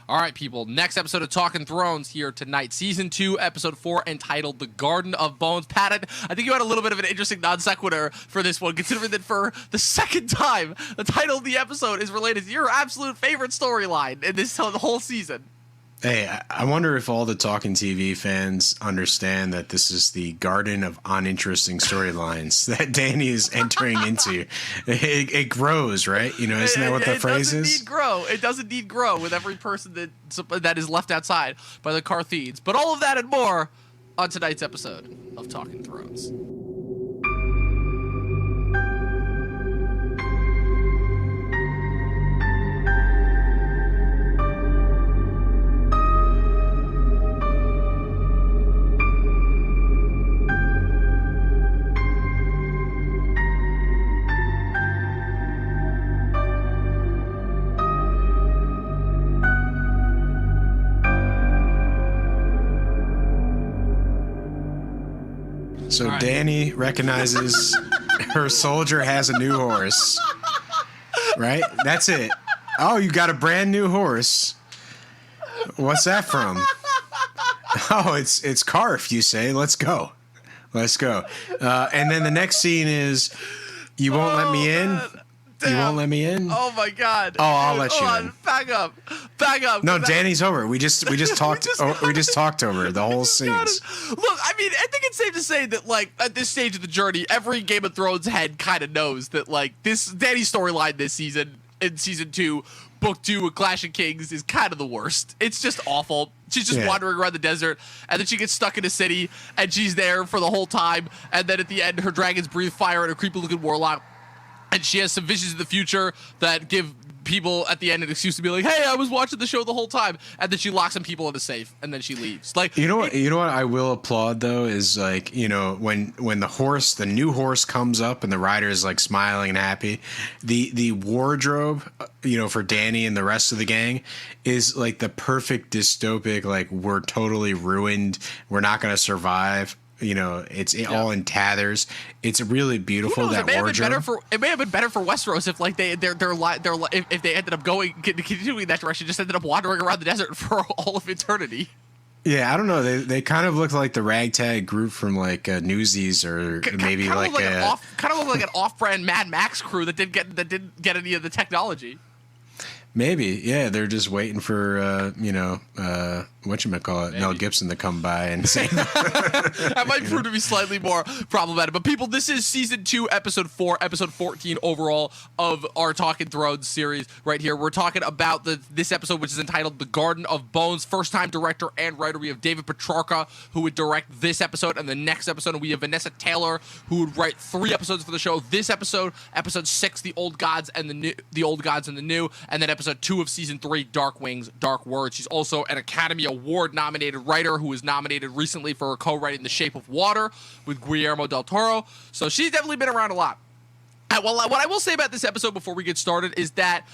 All right, people. Next episode of Talkin' Thrones here tonight. Season 2, Episode 4, entitled The Garden of Bones. Pat, I think you had a little bit of an interesting non sequitur for this one, considering that for the second time, the title of the episode is related to your absolute favorite storyline in this whole season. Hey, I wonder if all the Talkin' TV fans understand that this is the garden of uninteresting storylines that Danny is entering into. It grows, right? You know, isn't that what the phrase is? It does indeed grow with every person that is left outside by the Cartheeds. But all of that and more on tonight's episode of Talkin' Thrones. So right. Danny recognizes her soldier has a new horse, right? That's it. Oh, you got a brand new horse. What's that from? Oh, it's Carf, you say. Let's go. And then the next scene is, you won't let me in? Man. You won't let me in? Oh my God! Oh, I'll let you in. Back up. No, Danny's over. We just talked. We just talked over the whole scene. Look, I mean, I think it's safe to say that, like, at this stage of the journey, every Game of Thrones head kind of knows that, like, this Danny's storyline this season, in season 2, book 2 of Clash of Kings, is kind of the worst. It's just awful. She's just wandering around the desert, and then she gets stuck in a city, and she's there for the whole time, and then at the end, her dragons breathe fire at a creepy-looking warlock. And she has some visions of the future that give people at the end an excuse to be like, hey, I was watching the show the whole time. And then she locks some people in a safe, and then she leaves. Like, you know what I will applaud, though, is, like, you know, when the new horse comes up and the rider is, like, smiling and happy, the wardrobe, you know, for Danny and the rest of the gang is, like, the perfect dystopic, like, we're totally ruined, we're not going to survive. You know, it's all in tatters. It's really beautiful. That wardrobe. It may have been better for Westeros if, like, if they ended up continuing that direction, just ended up wandering around the desert for all of eternity. Yeah, I don't know. They kind of look like the ragtag group from, like, Newsies, or maybe kind like of look like an off-brand Mad Max crew that didn't get any of the technology. Maybe, yeah, they're just waiting for whatchamacallit, Mel Gibson to come by and say that might prove to be slightly more problematic. But people, this is season 2, episode 4, episode 14 overall of our Talkin' Thrones series right here. We're talking about this episode, which is entitled The Garden of Bones. First-time director and writer, we have David Petrarca, who would direct this episode and the next episode, and we have Vanessa Taylor, who would write 3 episodes for the show. This episode 6, The Old Gods and the New, and then episode 2 of season 3, Dark Wings, Dark Words. She's also an Academy Award nominated writer who was nominated recently for co-writing The Shape of Water with Guillermo del Toro. So she's definitely been around a lot. And what I will say about this episode before we get started is that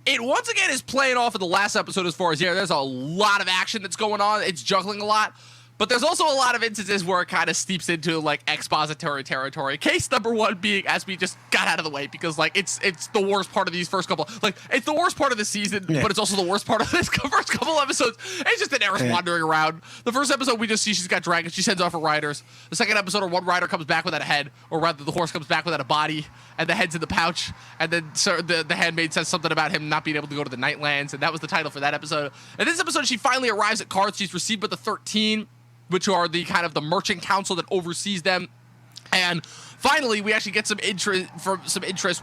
it once again is playing off of the last episode as far as there's a lot of action that's going on. It's juggling a lot. But there's also a lot of instances where it kind of steeps into, like, expository territory. Case number 1 being, as we just got out of the way, because, like, it's the worst part of these first couple. Like, it's the worst part of the season, but it's also the worst part of this first couple episodes. It's just Daenerys wandering around. The first episode, we just see she's got dragons. She sends off her riders. The second episode, one rider comes back without a head, or rather, the horse comes back without a body, and the head's in the pouch. And then the handmaid says something about him not being able to go to the Nightlands, and that was the title for that episode. And this episode, she finally arrives at Karth. She's received by the 13, which are the kind of the merchant council that oversees them. And finally, we actually get some interest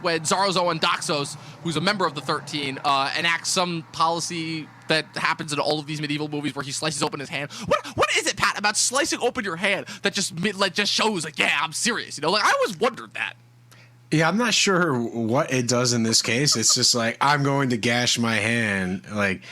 when Zarozo and Doxos, who's a member of the 13, enacts some policy that happens in all of these medieval movies where he slices open his hand. What is it, Pat, about slicing open your hand that just shows, like, yeah, I'm serious? You know, like, I always wondered that. Yeah, I'm not sure what it does in this case. It's just like, I'm going to gash my hand, like.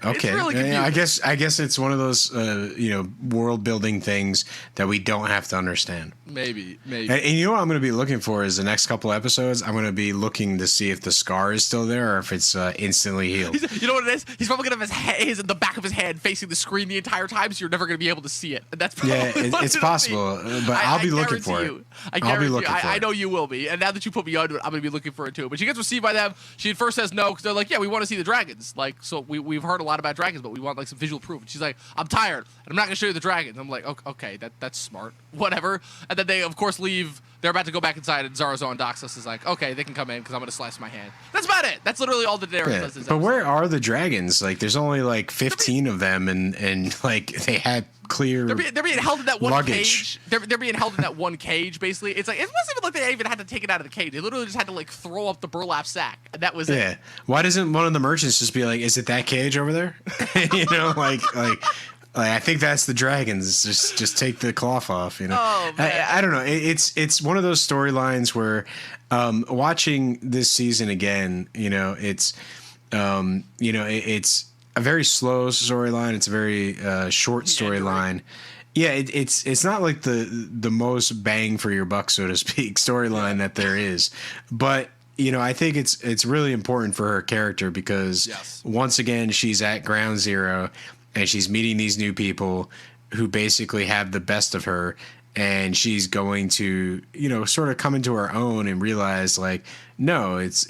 Okay, really I guess it's one of those world building things that we don't have to understand. Maybe. And you know what I'm going to be looking for is the next couple episodes. I'm going to be looking to see if the scar is still there or if it's instantly healed. You know what it is? He's probably going to have his in the back of his hand facing the screen the entire time, so you're never going to be able to see it. And that's probably it's possible, but I'll be looking for it. I'll be looking for it. I know you will be. And now that you put me onto it, I'm going to be looking for it too. But she gets received by them. She at first says no because they're like, yeah, we want to see the dragons. Like, so we've heard a a lot about dragons, but we want like some visual proof. And she's like, I'm tired, and I'm not gonna show you the dragons. I'm like, okay, that's smart, whatever. And then they of course leave. They're about to go back inside, and Zarazon Doxus is like, okay, they can come in because I'm gonna slice my hand. That's about it. That's literally all the Daenerys does. But where are the dragons? Like, there's only like 15 of them, and like they had clear. They're being held in that one luggage. cage. They're being held in that one cage. Basically, it's like it wasn't even like they even had to take it out of the cage. They literally just had to like throw up the burlap sack, and that was it. Yeah. Why doesn't one of the merchants just be like, "Is it that cage over there?" You know, like. I think that's the dragons. Just take the cloth off. You know, oh, man. I don't know. It's one of those storylines where watching this season again. You know, it's it's a very slow storyline. It's a very short storyline. Yeah, it's not like the most bang for your buck, so to speak, storyline that there is, but. You know, I think it's really important for her character because once again she's at ground zero and she's meeting these new people who basically have the best of her, and she's going to, you know, sort of come into her own and realize like, no, it's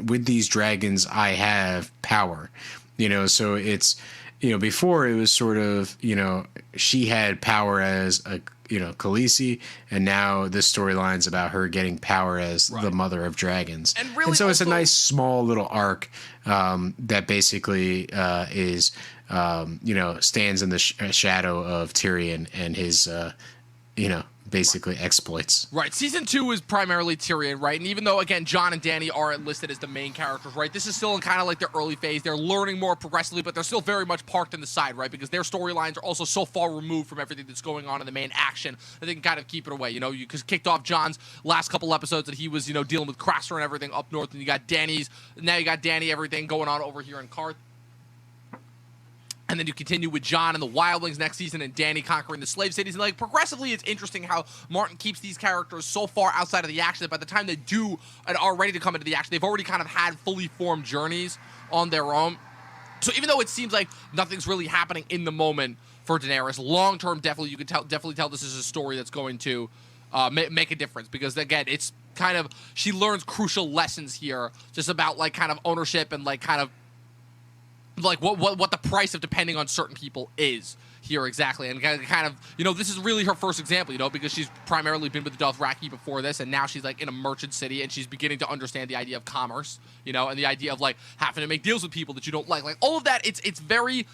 with these dragons I have power. You know, so it's, you know, before it was sort of, you know, she had power as a, you know, Khaleesi, and now this storyline's about her getting power as the mother of dragons. And really, so it's a nice small little arc that basically is, you know, stands in the shadow of Tyrion and his, you know, basically exploits. Right. Season 2 is primarily Tyrion, right? And even though, again, Jon and Dany are listed as the main characters, right? This is still in kind of like their early phase. They're learning more progressively, but they're still very much parked in the side, right? Because their storylines are also so far removed from everything that's going on in the main action that they can kind of keep it away. You know, you kicked off Jon's last couple episodes that he was, you know, dealing with Craster and everything up north, and you got Dany's. Now you got Dany, everything going on over here in Karth. And then you continue with Jon and the Wildlings next season and Dany conquering the slave cities. And like progressively, it's interesting how Martin keeps these characters so far outside of the action that by the time they do and are ready to come into the action, they've already kind of had fully formed journeys on their own. So even though it seems like nothing's really happening in the moment for Daenerys, long term, definitely you can definitely tell this is a story that's going to make a difference, because again, it's kind of, she learns crucial lessons here just about like kind of ownership and like kind of like what the price of depending on certain people is here exactly. And kind of, you know, this is really her first example, you know, because she's primarily been with the Dothraki before this, and now she's like in a merchant city, and she's beginning to understand the idea of commerce, you know, and the idea of like having to make deals with people that you don't like all of that. It's very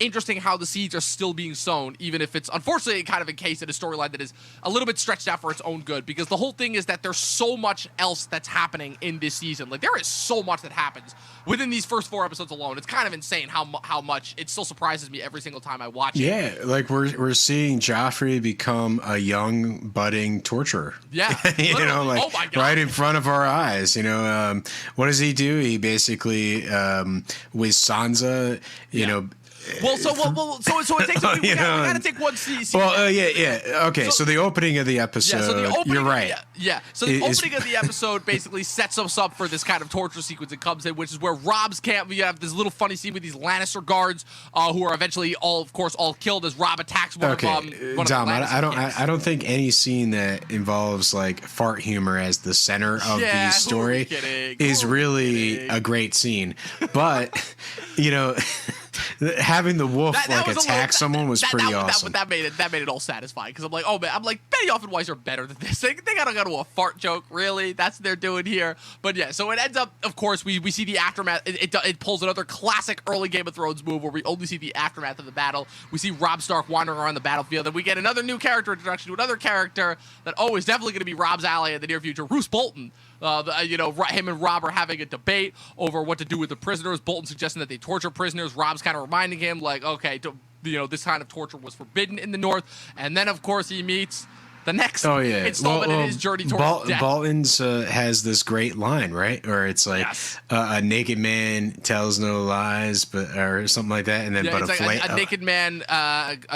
interesting how the seeds are still being sown, even if it's unfortunately kind of a case in a storyline that is a little bit stretched out for its own good, because the whole thing is that there's so much else that's happening in this season. Like, there is so much that happens within these first 4 episodes alone. It's kind of insane how much it still surprises me every single time I watch it. Yeah, like we're seeing Joffrey become a young budding torturer. Yeah, you know, like right in front of our eyes. You know, what does he do? He basically with Sansa, you know. Well, so it takes. We gotta take one scene. Well, yeah. Okay, so the opening of the episode. Yeah, so the opening. You're right. So the opening of the episode basically sets us up for this kind of torture sequence that comes in, which is where Rob's camp. We have this little funny scene with these Lannister guards, who are eventually all killed as Rob attacks one of them. Dom, I don't think any scene that involves like fart humor as the center of the story is really a great scene, but you know. Having the wolf attack someone was pretty awesome. That made it all satisfying, because I'm like, oh man, Benioff and Weiss are better than this. They gotta go to a fart joke, really? That's what they're doing here. But yeah, so it ends up, of course, we see the aftermath. It pulls another classic early Game of Thrones move where we only see the aftermath of the battle. We see Robb Stark wandering around the battlefield, and we get another new character introduction to another character that is definitely going to be Rob's ally in the near future, Roose Bolton. You know, him and Robb are having a debate over what to do with the prisoners. Bolton suggesting that they torture prisoners. Robb's kind of reminding him, like, okay, you know, this kind of torture was forbidden in the North. And then, of course, he meets the next installment in his journey towards death. Bolton's has this great line, right? Or it's like, a naked man tells no lies, or something like that. And then, a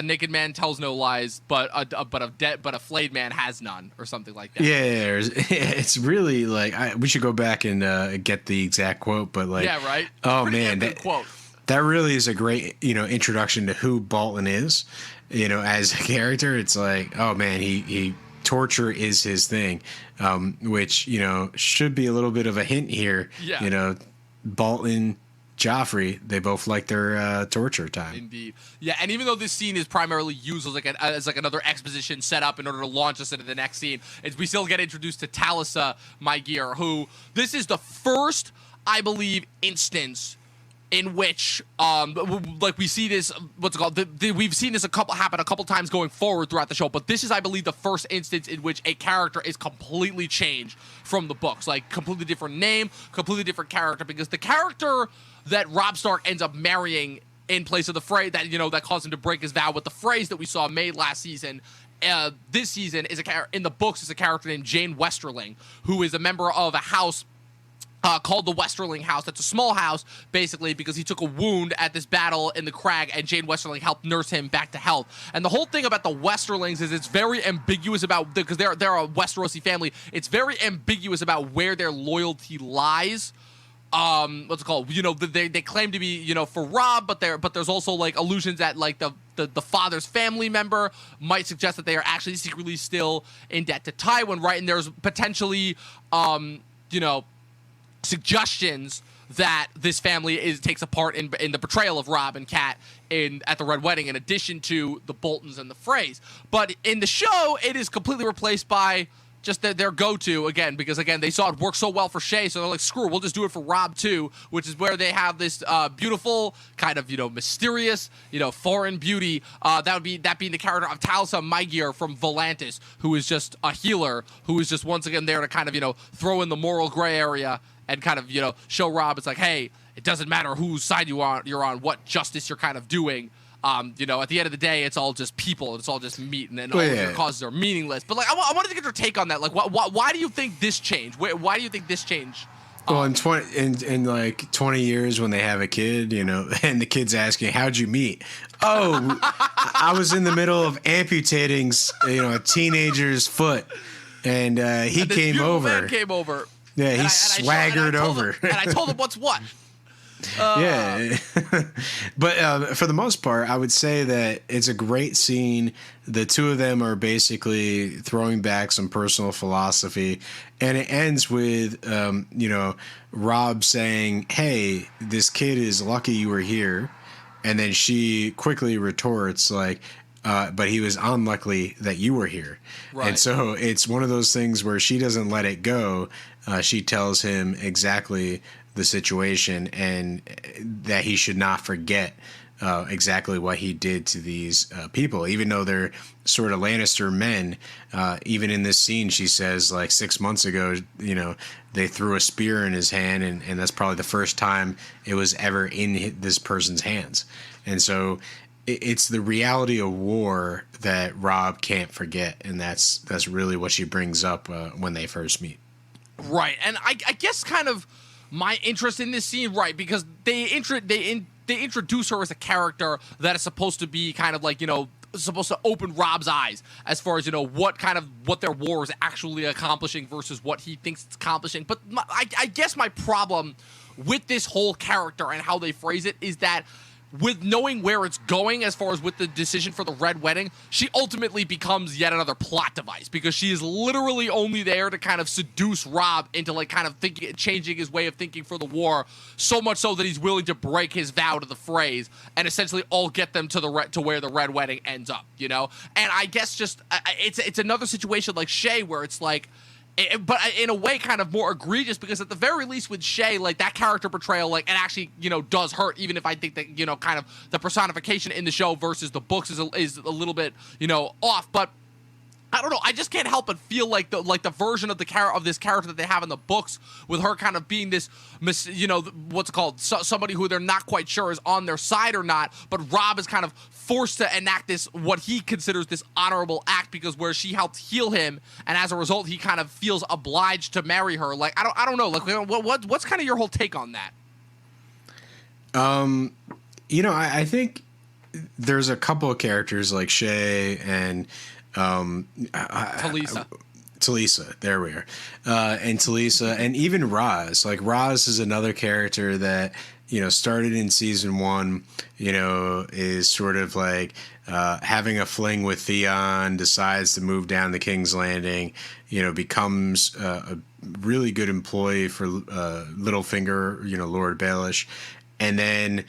naked man tells no lies, but a flayed man has none, or something like that. Yeah, it's really like we should go back and get the exact quote, but like, yeah, right. Oh man, that quote. That really is a great, you know, introduction to who Bolton is. You know, as a character, it's like, oh man, he torture is his thing, which, you know, should be a little bit of a hint here. Yeah. You know, Bolton Joffrey, they both like their torture time. Indeed. Yeah, and even though this scene is primarily used as like another exposition set up in order to launch us into the next scene, we still get introduced to Talisa Mygear, who this is the first, I believe, instance in which like we see this, what's it called, we've seen this happen a couple times going forward throughout the show, but this is, I believe, the first instance in which a character is completely changed from the books, like completely different name, completely different character, because the character that Robb Stark ends up marrying in place of the Frey that that caused him to break his vow with the phrase that we saw made last season, this season is in the books is a character named Jane Westerling, who is a member of a house called the Westerling House. That's a small house, basically, because he took a wound at this battle in the crag, and Jane Westerling helped nurse him back to health. And the whole thing about the Westerlings is it's very ambiguous about, because they're a Westerosi family, it's very ambiguous about where their loyalty lies. What's it called? They claim to be, for Robb, but there's also like allusions that like the father's family member might suggest that they are actually secretly still in debt to Tywin, right? And there's potentially, suggestions that this family takes a part in the betrayal of Robb and Cat at the Red Wedding, in addition to the Boltons and the Freys. But in the show, it is completely replaced by just their go-to, again, because, again, they saw it work so well for Shay, so they're like, screw it, we'll just do it for Robb, too, which is where they have this beautiful, kind of, mysterious, foreign beauty, that being the character of Talisa Mygear from Volantis, who is just a healer, who is just, once again, there to kind of, throw in the moral gray area and kind of, show Robb, it's like, hey, it doesn't matter whose side you're on, what justice you're kind of doing. At the end of the day, it's all just people. It's all just meat, and then all of your causes are meaningless. But like, I wanted to get your take on that. Like, why do you think this changed? Why do you think this changed? Well, in like 20 years, when they have a kid, and the kid's asking, "How'd you meet?" Oh, I was in the middle of amputating, a teenager's foot, and he came over. Man came over. Yeah, he swaggered over. And I told him what's what. Yeah, but for the most part, I would say that it's a great scene. The two of them are basically throwing back some personal philosophy, and it ends with, Robb saying, "Hey, this kid is lucky you were here," and then she quickly retorts like, but he was unlucky that you were here. Right. And so it's one of those things where she doesn't let it go. She tells him exactly the situation and that he should not forget exactly what he did to these people, even though they're sort of Lannister men. Even in this scene, she says, like, 6 months ago, they threw a spear in his hand, and that's probably the first time it was ever in this person's hands. And so it's the reality of war that Robb can't forget, and that's really what she brings up when they first meet. Right, and I guess kind of my interest in this scene, right, because they introduce her as a character that is supposed to be kind of like, supposed to open Robb's eyes as far as, what their war is actually accomplishing versus what he thinks it's accomplishing. But I guess my problem with this whole character and how they phrase it is that with knowing where it's going as far as with the decision for the Red Wedding, she ultimately becomes yet another plot device, because she is literally only there to kind of seduce Robb into like kind of changing his way of thinking for the war, so much so that he's willing to break his vow to the Freys and essentially all get them to where the Red Wedding ends up, And I guess just it's another situation like Shay where it's like, but in a way kind of more egregious, because at the very least with Shay, like, that character portrayal, like, it actually, does hurt, even if I think that, kind of the personification in the show versus the books is a little bit, off. But I don't know. I just can't help but feel like the version of this character that they have in the books, with her kind of being this, what's it called? Somebody who they're not quite sure is on their side or not. But Robb is kind of forced to enact this, what he considers this honorable act, because where she helped heal him, and as a result, he kind of feels obliged to marry her. Like, I don't know. Like, what's kind of your whole take on that? I think there's a couple of characters like Shay and Talisa, there we are. And Talisa, and even Raz. Like, Raz is another character that, started in season 1, is sort of like having a fling with Theon, decides to move down to King's Landing, becomes a really good employee for Littlefinger, Lord Baelish. and then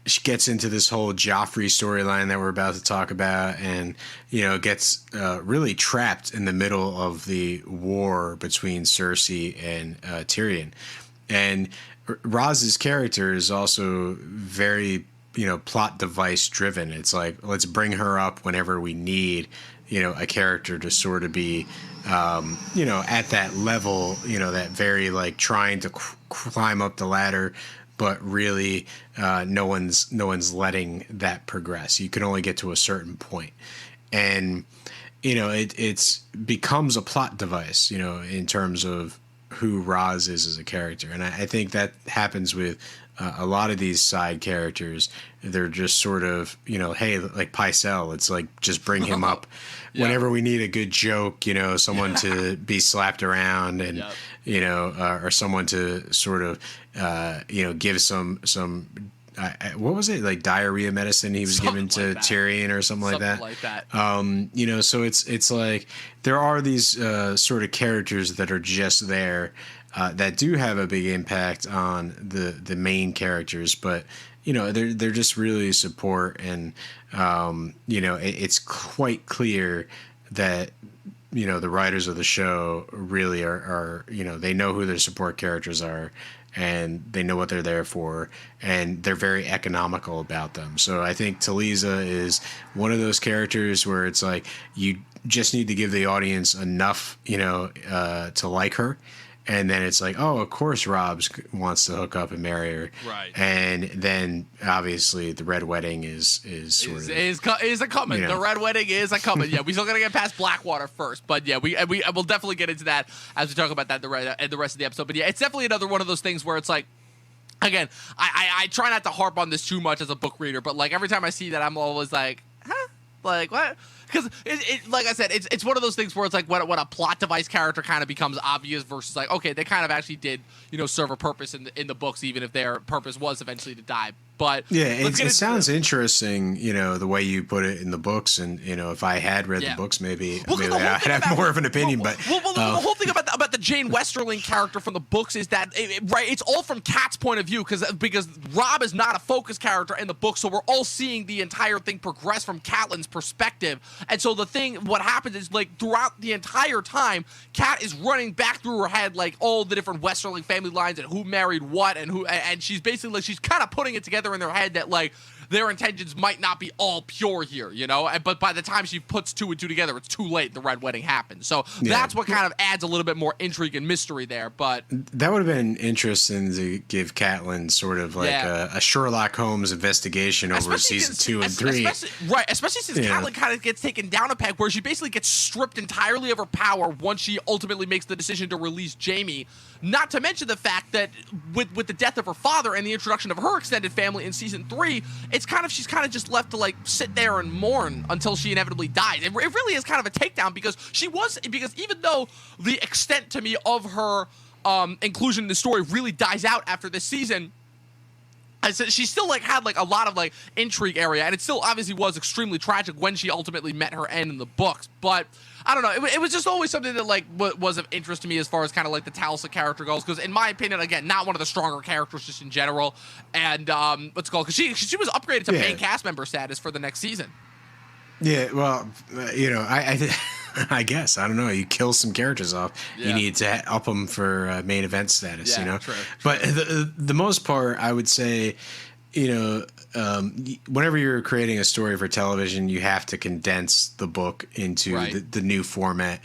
she gets into this whole Joffrey storyline that we're about to talk about, and gets really trapped in the middle of the war between Cersei and Tyrion. And Roz's character is also very plot device driven. It's like, let's bring her up whenever we need a character to sort of be at that level, that very like trying to climb up the ladder, but really no one's letting that progress. You can only get to a certain point. And it's becomes a plot device, in terms of who Roz is as a character. And I think that happens with a lot of these side characters. They're just sort of, hey, like Pycelle, it's like, just bring him up whenever we need a good joke, someone to be slapped around, and or someone to sort of give some what was it, like diarrhea medicine he was given to Tyrion or something like that. So it's like there are these sort of characters that are just there that do have a big impact on the main characters, but they're just really support. And it's quite clear that the writers of the show really are they know who their support characters are, and they know what they're there for, and they're very economical about them. So I think Talisa is one of those characters where it's like you just need to give the audience enough to like her. And then it's like, oh, of course Rob wants to hook up and marry her. Right. And then obviously the Red Wedding is a coming. The Red Wedding is a coming. Yeah, we still got to get past Blackwater first. But yeah, we will definitely get into that as we talk about that the rest of the episode. But yeah, it's definitely another one of those things where it's like, again, I try not to harp on this too much as a book reader, but like every time I see that, I'm always like, huh? Like, what? Because like I said, it's one of those things where it's like when a plot device character kind of becomes obvious versus like, okay, they kind of actually did serve a purpose in the books, even if their purpose was eventually to die. But yeah, it sounds interesting, the way you put it in the books, and if I had read the books, maybe I'd have more of an opinion. But the whole thing about the Jane Westerling character from the books is that it's all from Kat's point of view, because Rob is not a focus character in the book, so we're all seeing the entire thing progress from Catelyn's perspective. And so what happens is, like, throughout the entire time, Kat is running back through her head like all the different Westerling family lines and who married what and she's basically like, she's kind of putting it together in their head that like their intentions might not be all pure here, but by the time she puts two and two together, it's too late. The Red Wedding happens. So that's what kind of adds a little bit more intrigue and mystery there. But that would have been interesting to give Catelyn sort of like a Sherlock Holmes investigation over season 2 and 3. Especially since Catelyn kind of gets taken down a peg, where she basically gets stripped entirely of her power once she ultimately makes the decision to release Jaime. Not to mention the fact that with the death of her father and the introduction of her extended family in season 3, she's kind of just left to like sit there and mourn until she inevitably dies. It really is kind of a takedown, because even though the extent to me of her inclusion in the story really dies out after this season, she still like had like a lot of like intrigue area, and it still obviously was extremely tragic when she ultimately met her end in the books. But I don't know, it was just always something that like was of interest to me as far as kind of like the Talisa character goes, because in my opinion, again, not one of the stronger characters just in general. And what's it called? Because she was upgraded to main cast member status for the next season. Yeah, well, I guess, I don't know, you kill some characters off, you need to up them for main event status, True. But the most part, I would say, whenever you're creating a story for television, you have to condense the book into the new format.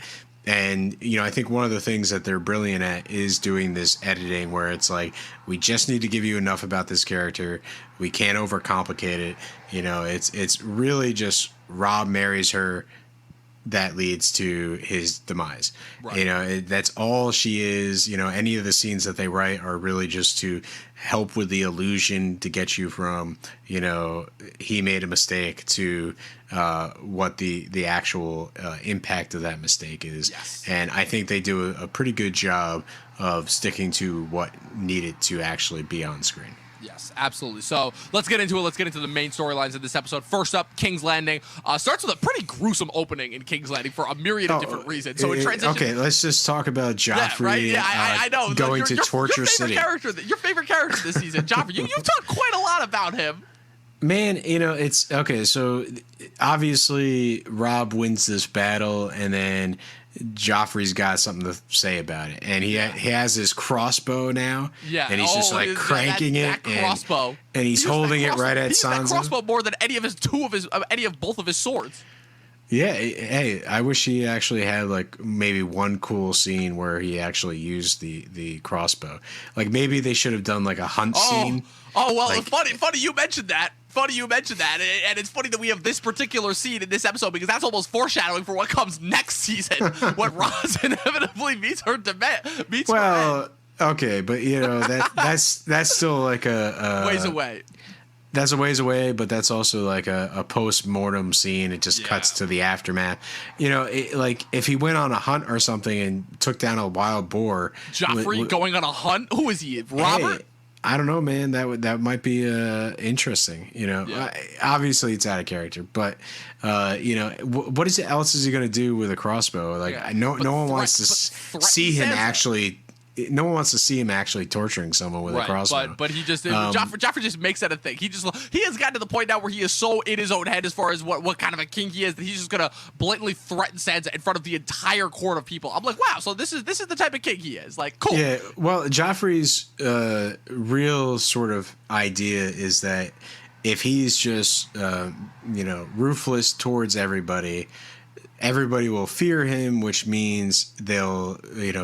And, I think one of the things that they're brilliant at is doing this editing where it's like, we just need to give you enough about this character. We can't overcomplicate it. It's really just Rob marries her. That leads to his demise. Right. That's all she is. Any of the scenes that they write are really just to help with the illusion to get you from, he made a mistake to what the actual impact of that mistake is. Yes. And I think they do a pretty good job of sticking to what needed to actually be on screen. Yes, absolutely. So let's get into it. Let's get into the main storylines of this episode. First up, King's Landing starts with a pretty gruesome opening in King's Landing for a myriad of different reasons. So it transitions. Okay, let's just talk about Joffrey. Yeah, right? Yeah, I know. Going to Torture City. Your favorite character this season, Joffrey. You've talked quite a lot about him. Man, it's okay. So obviously Rob wins this battle, and then Joffrey's got something to say about it, and he has his crossbow now. Yeah, and he's just like cranking that crossbow, and he's holding it right at Sansa. That crossbow more than any of both of his swords. Yeah, hey, I wish he actually had like maybe one cool scene where he actually used the crossbow. Like maybe they should have done like a hunt scene. Oh well, like, funny you mentioned that. And it's funny that we have this particular scene in this episode because that's almost foreshadowing for what comes next season when Roz inevitably meets her end. Well, okay, but that's still like a ways away. That's a ways away, but that's also like a post-mortem scene. It just cuts to the aftermath. Like if he went on a hunt or something and took down a wild boar. Joffrey going on a hunt? Who is he? Robert? Hey, I don't know, man. That might be interesting. Obviously it's out of character, but what else is he going to do with a crossbow? Like no one wants to see him actually. No one wants to see him actually torturing someone with a crossbow. But he just Joffrey just makes that a thing. He has gotten to the point now where he is so in his own head as far as what kind of a king he is that he's just gonna blatantly threaten Sansa in front of the entire court of people. I'm like, wow. So this is the type of king he is. Like, cool. Yeah. Well, Joffrey's real sort of idea is that if he's just ruthless towards everybody will fear him, which means they'll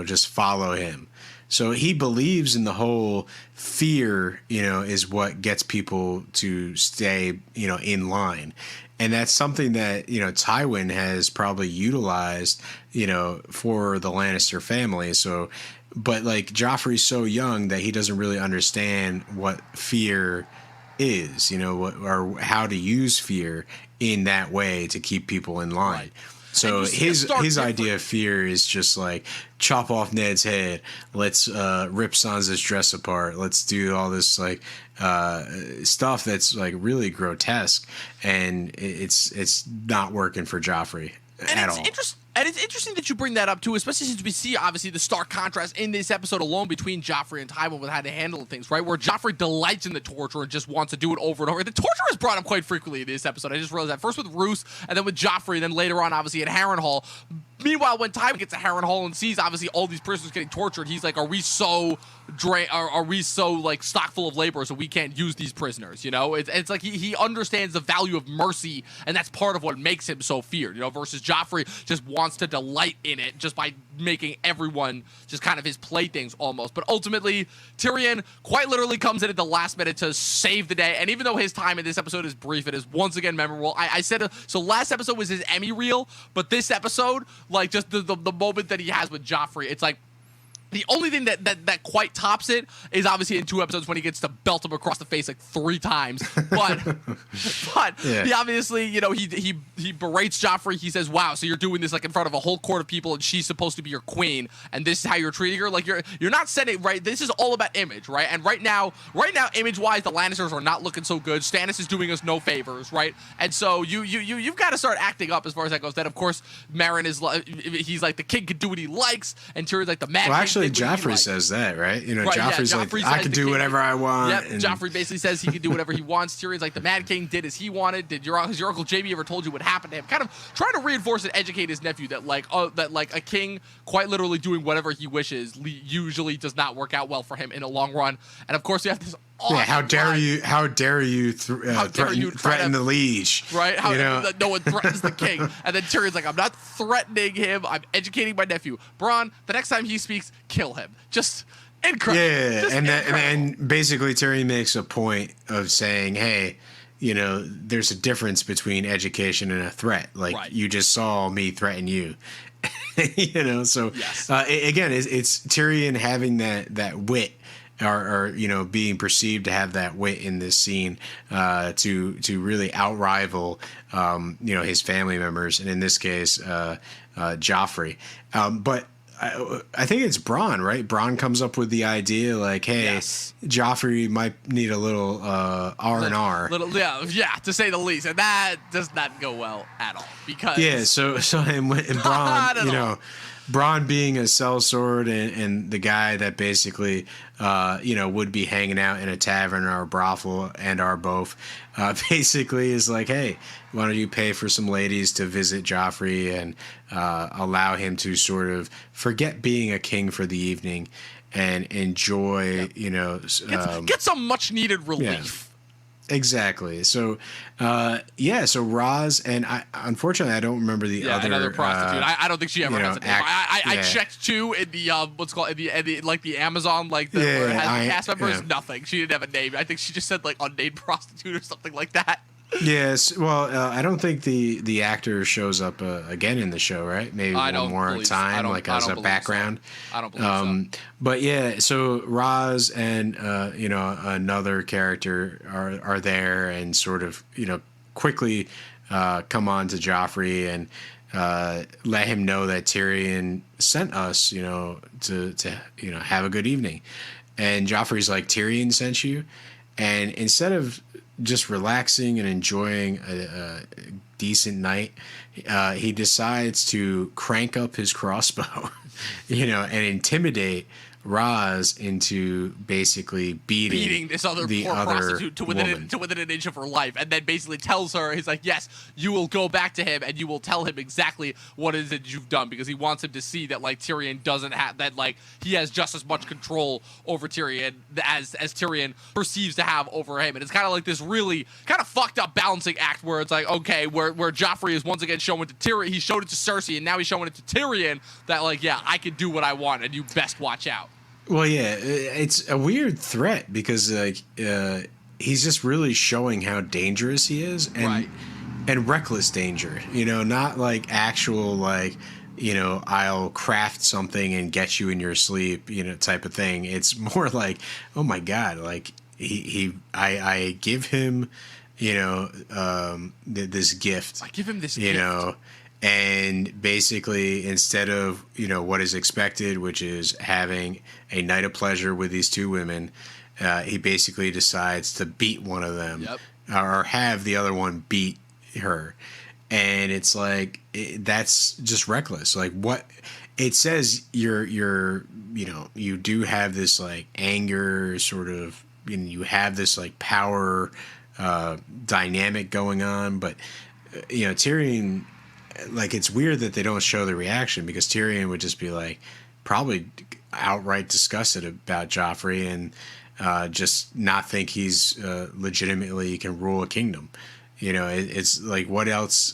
just follow him. So he believes in the whole fear, is what gets people to stay, in line. And that's something that, Tywin has probably utilized, for the Lannister family. So, but like Joffrey's so young that he doesn't really understand what fear is, or how to use fear in that way to keep people in line. Right. So his idea of fear is just like chop off Ned's head. Let's rip Sansa's dress apart. Let's do all this like stuff that's like really grotesque, and it's not working for Joffrey at all. And it's interesting that you bring that up, too, especially since we see, obviously, the stark contrast in this episode alone between Joffrey and Tywin with how they handle things, right? Where Joffrey delights in the torture and just wants to do it over and over. The torture is brought up quite frequently in this episode. I just realized that. First with Roose, and then with Joffrey, and then later on, obviously, at Harrenhal. Meanwhile, when Tywin gets to Harrenhal and sees, obviously, all these prisoners getting tortured, he's like, are we so like stock full of labor so we can't use these prisoners? It's like he understands the value of mercy, and that's part of what makes him so feared, versus Joffrey just wants to delight in it just by making everyone just kind of his playthings almost. But ultimately, Tyrion quite literally comes in at the last minute to save the day, and even though his time in this episode is brief, it is once again memorable. I said, so last episode was his Emmy reel, but this episode, like just the moment that he has with Joffrey, it's like, the only thing that quite tops it is obviously in 2 episodes when he gets to belt him across the face like 3 times. But he obviously, he berates Joffrey. He says, "Wow, so you're doing this like in front of a whole court of people, and she's supposed to be your queen, and this is how you're treating her. Like you're not setting right. This is all about image, right? And right now, image-wise, the Lannisters are not looking so good. Stannis is doing us no favors, right? And so you've got to start acting up as far as that goes. Then of course, Meryn he's like the king can do what he likes, and Tyrion's like the mad. Well, actually, Joffrey says that, right? Joffrey's like, I can do whatever I want. Yep, Joffrey basically says he can do whatever he wants. Tyrion's like, the Mad King did as he wanted. Has your Uncle Jaime ever told you what happened to him? Kind of trying to reinforce and educate his nephew that a king quite literally doing whatever he wishes usually does not work out well for him in the long run. And of course, you have this. How dare you threaten the liege? Right? No one threatens the king. And then Tyrion's like, I'm not threatening him. I'm educating my nephew. Bronn, the next time he speaks, kill him. Just incredible. Yeah, just and basically Tyrion makes a point of saying, hey, there's a difference between education and a threat. Like, you just saw me threaten you. So yes. Again, it's Tyrion having that wit. Or being perceived to have that wit in this scene to really outrival his family members, and in this case Joffrey. But I think it's Bronn, right? Bronn comes up with the idea like, hey, Yes. Joffrey might need a little R&R. Yeah, to say the least, and that does not go well at all because So and Not Bronn, at you all. know, Bronn being a sellsword and the guy that basically, would be hanging out in a tavern or a brothel and are both, basically is like, hey, why don't you pay for some ladies to visit Joffrey and allow him to sort of forget being a king for the evening and enjoy, get some much needed relief. Exactly. So, so Roz and unfortunately, I don't remember the other another prostitute. I don't think she ever has a name. I checked too in the what's called in the like the Amazon where it has the cast members. Yeah. Nothing. She didn't have a name. I think she just said like unnamed prostitute or something like that. Yes. Well, I don't think the actor shows up again in the show, right? Maybe one more time, like as a background. I don't believe so. But yeah, so Roz and another character are there and sort of quickly come on to Joffrey and let him know that Tyrion sent us, to have a good evening. And Joffrey's like, Tyrion sent you, and instead of just relaxing and enjoying a decent night, he decides to crank up his crossbow, and intimidate Roz into basically beating this other the poor other prostitute to woman. within an inch of her life, and then basically tells her, he's like, yes, you will go back to him and you will tell him exactly what it is that you've done, because he wants him to see that like Tyrion doesn't have that, like he has just as much control over Tyrion as Tyrion perceives to have over him. And it's kind of like this really kind of fucked up balancing act where it's like, okay, where Joffrey is once again showing to Tyrion, he showed it to Cersei, and now he's showing it to Tyrion that like, yeah, I can do what I want and you best watch out. Well, yeah, it's a weird threat because like he's just really showing how dangerous he is, and reckless danger. Not like actual like I'll craft something and get you in your sleep, type of thing. It's more like, oh my god, like I give him this gift. I give him this gift. And basically, instead of, what is expected, which is having a night of pleasure with these two women, he basically decides to beat one of them or have the other one beat her. And it's like, that's just reckless. Like what it says, you do have this like anger sort of, you have this like power dynamic going on. But, Tyrion, like it's weird that they don't show the reaction, because Tyrion would just be like probably outright disgusted about Joffrey and just not think he's legitimately can rule a kingdom. It's like, what else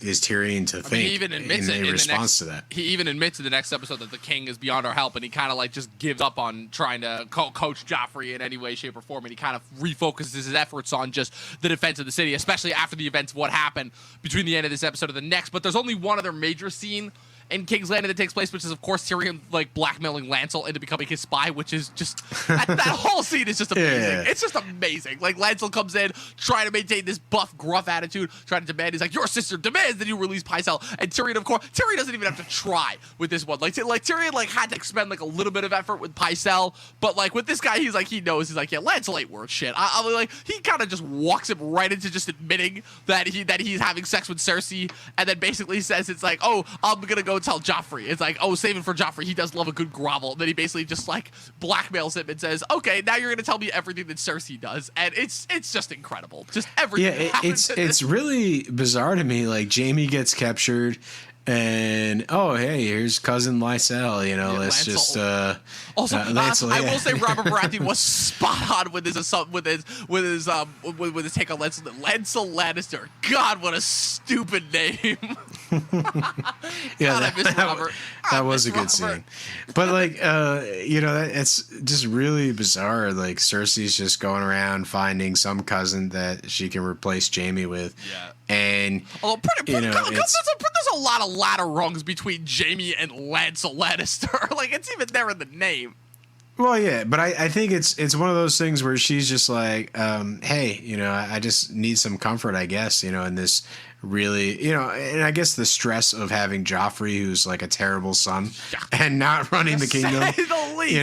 is Tyrion to think he even admits in response to that? He even admits in the next episode that the king is beyond our help, and he kind of like just gives up on trying to coach Joffrey in any way, shape, or form, and he kind of refocuses his efforts on just the defense of the city, especially after the events of what happened between the end of this episode and the next. But there's only one other major scene in King's Landing that takes place, which is of course Tyrion like blackmailing Lancel into becoming his spy, which is just that whole scene is just amazing. Yeah. It's just amazing. Like Lancel comes in trying to maintain this buff, gruff attitude, trying to demand. He's like, your sister demands that you release Pycelle, and Tyrion, of course, Tyrion doesn't even have to try with this one. Like Tyrion like had to expend like a little bit of effort with Pycelle, but like with this guy, he's like, he knows. He's like, yeah, Lancel ain't worth shit. I mean, like he kind of just walks him right into just admitting that he's having sex with Cersei, and then basically says it's like, oh, I'm gonna go tell Joffrey. It's like, oh, save it for Joffrey. He does love a good grovel. And then he basically just like blackmails him and says, okay, now you're gonna tell me everything that Cersei does, and it's just incredible. Just everything. Yeah, it's really bizarre to me. Like Jaime gets captured, and oh hey, here's cousin Lysel. Let's Lancel. just Also, Lancel, I will say Robert Baratheon was spot on with his take on Lancel. Lancel Lannister. God, what a stupid name. Yeah, God, I miss Robert. that was a good scene. But like, it's just really bizarre. Like Cersei's just going around finding some cousin that she can replace Jaime with. Yeah. And there's a lot of ladder rungs between Jaime and Lancel Lannister. Like it's even there in the name. Well, yeah, but I think it's one of those things where she's just like, hey, I just need some comfort, I guess, in this really, and I guess the stress of having Joffrey, who's like a terrible son, and not running the kingdom, The least.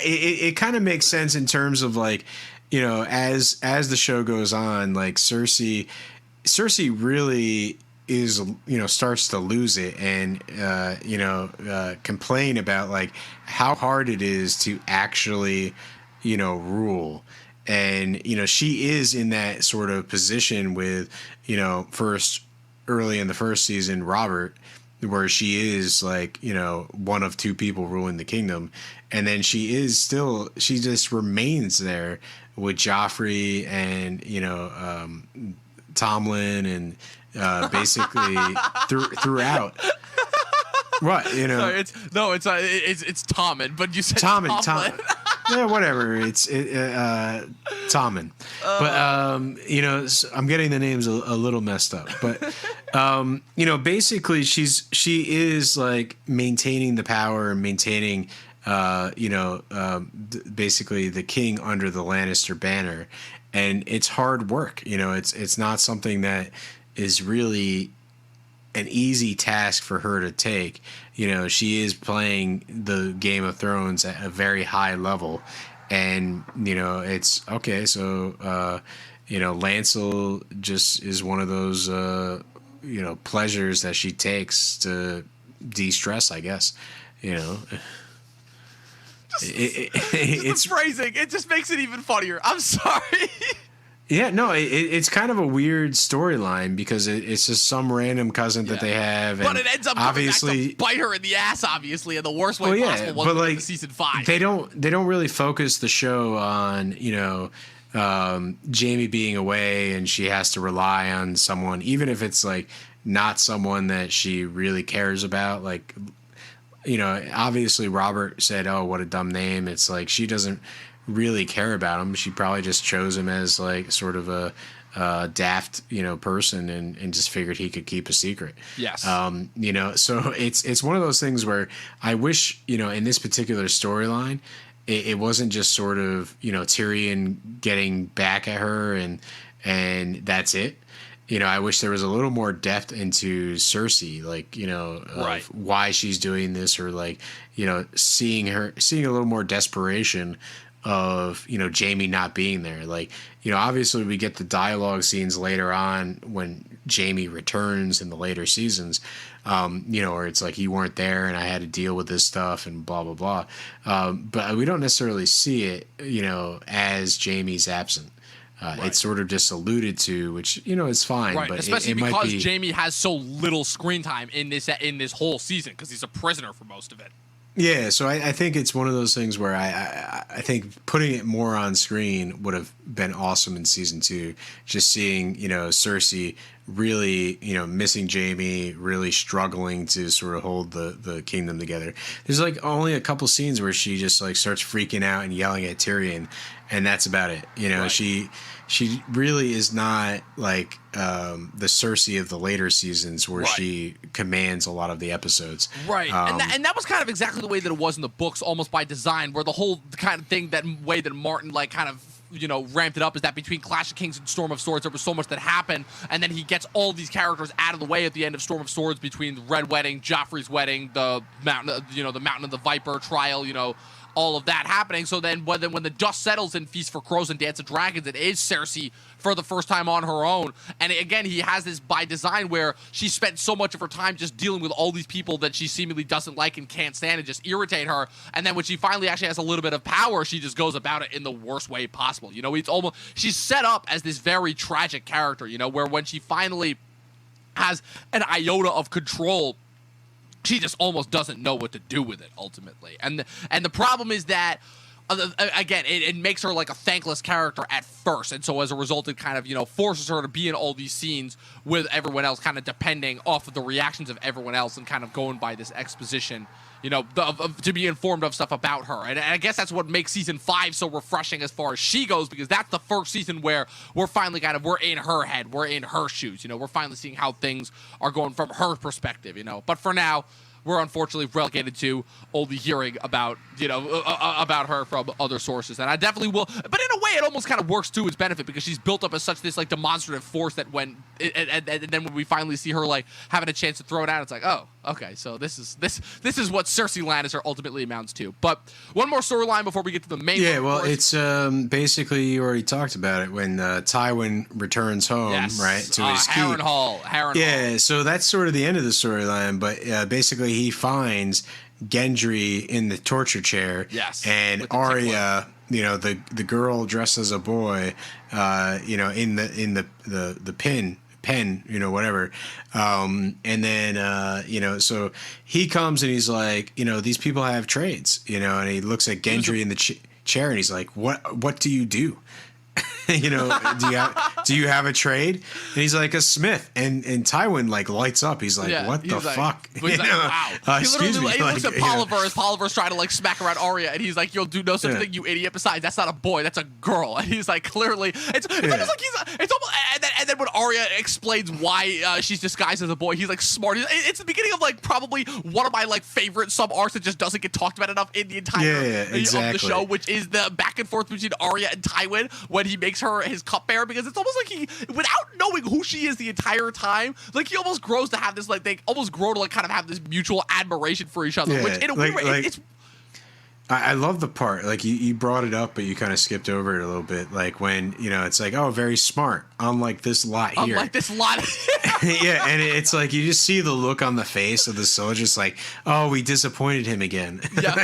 it kind of makes sense in terms of like, as the show goes on, like Cersei really is, starts to lose it and, complain about like how hard it is to actually, rule. And, she is in that sort of position with, early in the first season, Robert, where she is like, one of two people ruling the kingdom. And then she just remains there with Joffrey and, Tomlin and basically throughout. What Sorry, it's Tommen, but you said Tommen. Yeah, whatever. It's Tommen. But I'm getting the names a little messed up. But basically she is like maintaining the power and maintaining basically the king under the Lannister banner. And it's hard work. It's not something that is really an easy task for her to take. She is playing the Game of Thrones at a very high level. And, it's okay. So, Lancel just is one of those, pleasures that she takes to de-stress, I guess, It's phrasing. It just makes it even funnier. I'm sorry. Yeah, no, it's kind of a weird storyline because it's just some random cousin that they have, and but it ends up obviously back to bite her in the ass, obviously, in the worst way possible. But like season 5, they don't really focus the show on Jamie being away and she has to rely on someone, even if it's like not someone that she really cares about, like. Obviously Robert said, "Oh, what a dumb name." It's like she doesn't really care about him. She probably just chose him as like sort of a daft, person and just figured he could keep a secret. Yes. So it's one of those things where I wish, in this particular storyline, it wasn't just sort of, Tyrion getting back at her and that's it. I wish there was a little more depth into Cersei, like, right. why she's doing this, or like, seeing a little more desperation of, Jamie not being there. Like, obviously we get the dialogue scenes later on when Jamie returns in the later seasons, where it's like, you weren't there and I had to deal with this stuff and blah, blah, blah. But we don't necessarily see it, as Jamie's absent. Right. It's sort of just alluded to, which is fine, right? But especially it because might be... Jamie has so little screen time in this whole season because he's a prisoner for most of it. Yeah, so I think it's one of those things where I think putting it more on screen would have been awesome in season 2. Just seeing Cersei really missing Jamie, really struggling to sort of hold the kingdom together. There's like only a couple scenes where she just like starts freaking out and yelling at Tyrion, and that's about it. Right. She really is not like the Cersei of the later seasons where she commands a lot of the episodes. Right. And that was kind of exactly the way that it was in the books, almost by design, where the whole kind of thing, that way that Martin like kind of ramped it up, is that between Clash of Kings and Storm of Swords there was so much that happened, and then he gets all these characters out of the way at the end of Storm of Swords, between the Red Wedding, Joffrey's wedding, the Mountain, the Mountain of the Viper trial, all of that happening. So then when the dust settles in Feast for Crows and Dance of Dragons, it is Cersei for the first time on her own. And again, he has this by design where she spent so much of her time just dealing with all these people that she seemingly doesn't like and can't stand and just irritate her. And then when she finally actually has a little bit of power, she just goes about it in the worst way possible. It's almost, she's set up as this very tragic character, where when she finally has an iota of control, she just almost doesn't know what to do with it ultimately. And the problem is that, again, it makes her like a thankless character at first. And so as a result, it kind of, forces her to be in all these scenes with everyone else, kind of depending off of the reactions of everyone else and kind of going by this exposition, to be informed of stuff about her. And I guess that's what makes season 5 so refreshing as far as she goes, because that's the first season where we're finally we're in her head, we're in her shoes, we're finally seeing how things are going from her perspective, But for now, we're unfortunately relegated to only hearing about, about her from other sources. And I definitely will, but in a way, it almost kind of works to its benefit because she's built up as such this like demonstrative force that when, and then when we finally see her like having a chance to throw it out, it's like, oh, okay, so this is what Cersei Lannister ultimately amounts to. But one more storyline before we get to the main. Yeah, well, it's basically you already talked about it when Tywin returns home, right, to his keep. Harrenhal. Yeah, so that's sort of the end of the storyline. But basically, he finds Gendry in the torture chair. Yes, and Arya, the girl dressed as a boy, in the pen, whatever. And then, so he comes and he's like, these people have trades, and he looks at Gendry in the chair and he's like, what do you do? Do you have a trade? And he's like, a smith. And Tywin like lights up. He's like, what the fuck? He's like, wow. Excuse me. He looks at Polliver as Polliver's trying to like smack around Arya, and he's like, you'll do no such thing, you idiot. Besides, that's not a boy, that's a girl. And he's like, clearly, it's almost like it's almost, and then when Arya explains why she's disguised as a boy, he's like smart. It's the beginning of like probably one of my like favorite sub arcs that just doesn't get talked about enough in the entire of the show, which is the back and forth between Arya and Tywin when he makes her his cupbearer, because it's almost like he, without knowing who she is the entire time, like he almost grows to have this like they almost grow to like kind of have this mutual admiration for each other, which in a weird way, it's I love the part, like you brought it up, but you kind of skipped over it a little bit. Like when, it's like, oh, very smart. Unlike this lot here. Yeah, and it's like you just see the look on the face of the soldiers, like, oh, we disappointed him again. Yeah.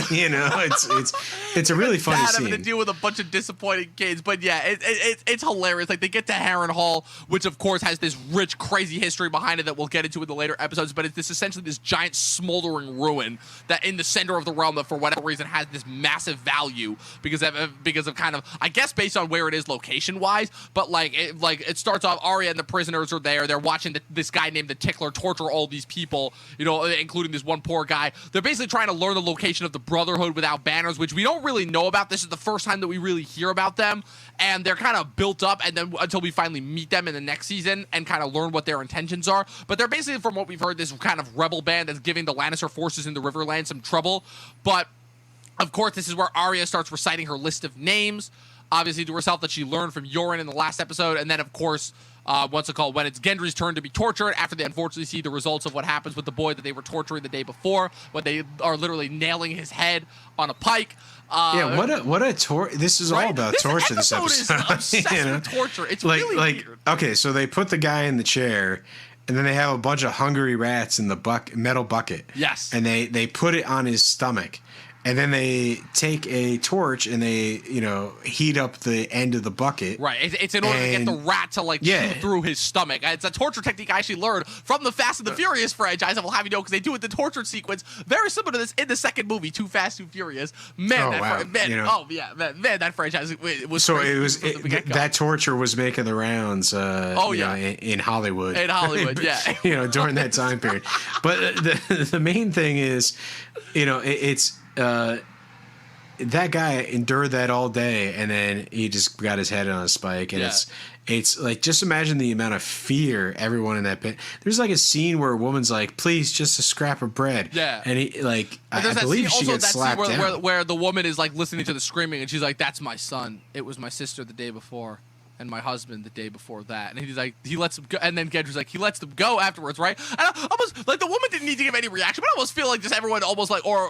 It's a really funny scene. Having to deal with a bunch of disappointed kids, but yeah, it's hilarious. Like they get to Harrenhal, which of course has this rich, crazy history behind it that we'll get into in the later episodes. But it's essentially this giant smoldering ruin that in the center of the realm that for whatever reason has this massive value because of kind of, I guess, based on where it is location wise. But it starts off, Arya and the prisoners are there. They're watching this guy named the Tickler torture all these people, including this one poor guy. They're basically trying to learn the location of the Brotherhood without banners, which we don't really know about. This is the first time that we really hear about them, and they're kind of built up, and then until we finally meet them in the next season and kind of learn what their intentions are. But they're basically, from what we've heard, this kind of rebel band that's giving the Lannister forces in the Riverlands some trouble. But of course, this is where Arya starts reciting her list of names, obviously to herself, that she learned from Yoren in the last episode. And then, of course, when it's Gendry's turn to be tortured, after they unfortunately see the results of what happens with the boy that they were torturing the day before, when they are literally nailing his head on a pike. What a torture. This is all about torture, this episode. Is obsessed with torture. It's really weird. Okay, so they put the guy in the chair, and then they have a bunch of hungry rats in the metal bucket. Yes. And they put it on his stomach. And then they take a torch and they, heat up the end of the bucket. Right. It's in order to get the rat to, chew through his stomach. It's a torture technique I actually learned from the Fast and the Furious franchise. I will have you know, because they do it the torture sequence very similar to this in the second movie, Too Fast, Too Furious. Man, that franchise was so crazy. It was that torture was making the rounds. In Hollywood. In Hollywood, yeah. During that time period. But the main thing is, it's. That guy endured that all day, and then he just got his head on a spike, and it's like, just imagine the amount of fear everyone in that pit. There's like a scene where a woman's like, please, just a scrap of bread, and he I believe she gets slapped down. Where the woman is like listening to the screaming, and she's like, that's my son, it was my sister the day before, and my husband the day before that. And he's like, he lets him go. And then Gendry's like, he lets them go afterwards, right? And I almost, like, the woman didn't need to give any reaction, but I almost feel like just everyone almost like, or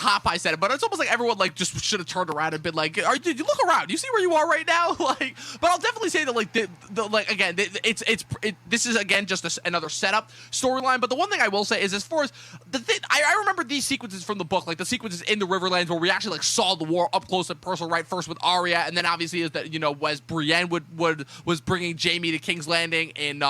Hot Pie said it, but it's almost like everyone like just should have turned around and been like, did you look around? You see where you are right now? But I'll definitely say that this is again just another setup storyline. But the one thing I will say is, as far as I remember these sequences from the book, like the sequences in the Riverlands where we actually like saw the war up close and personal, right? First with Arya, and then obviously is that, as Brienne was bringing Jaime to King's Landing in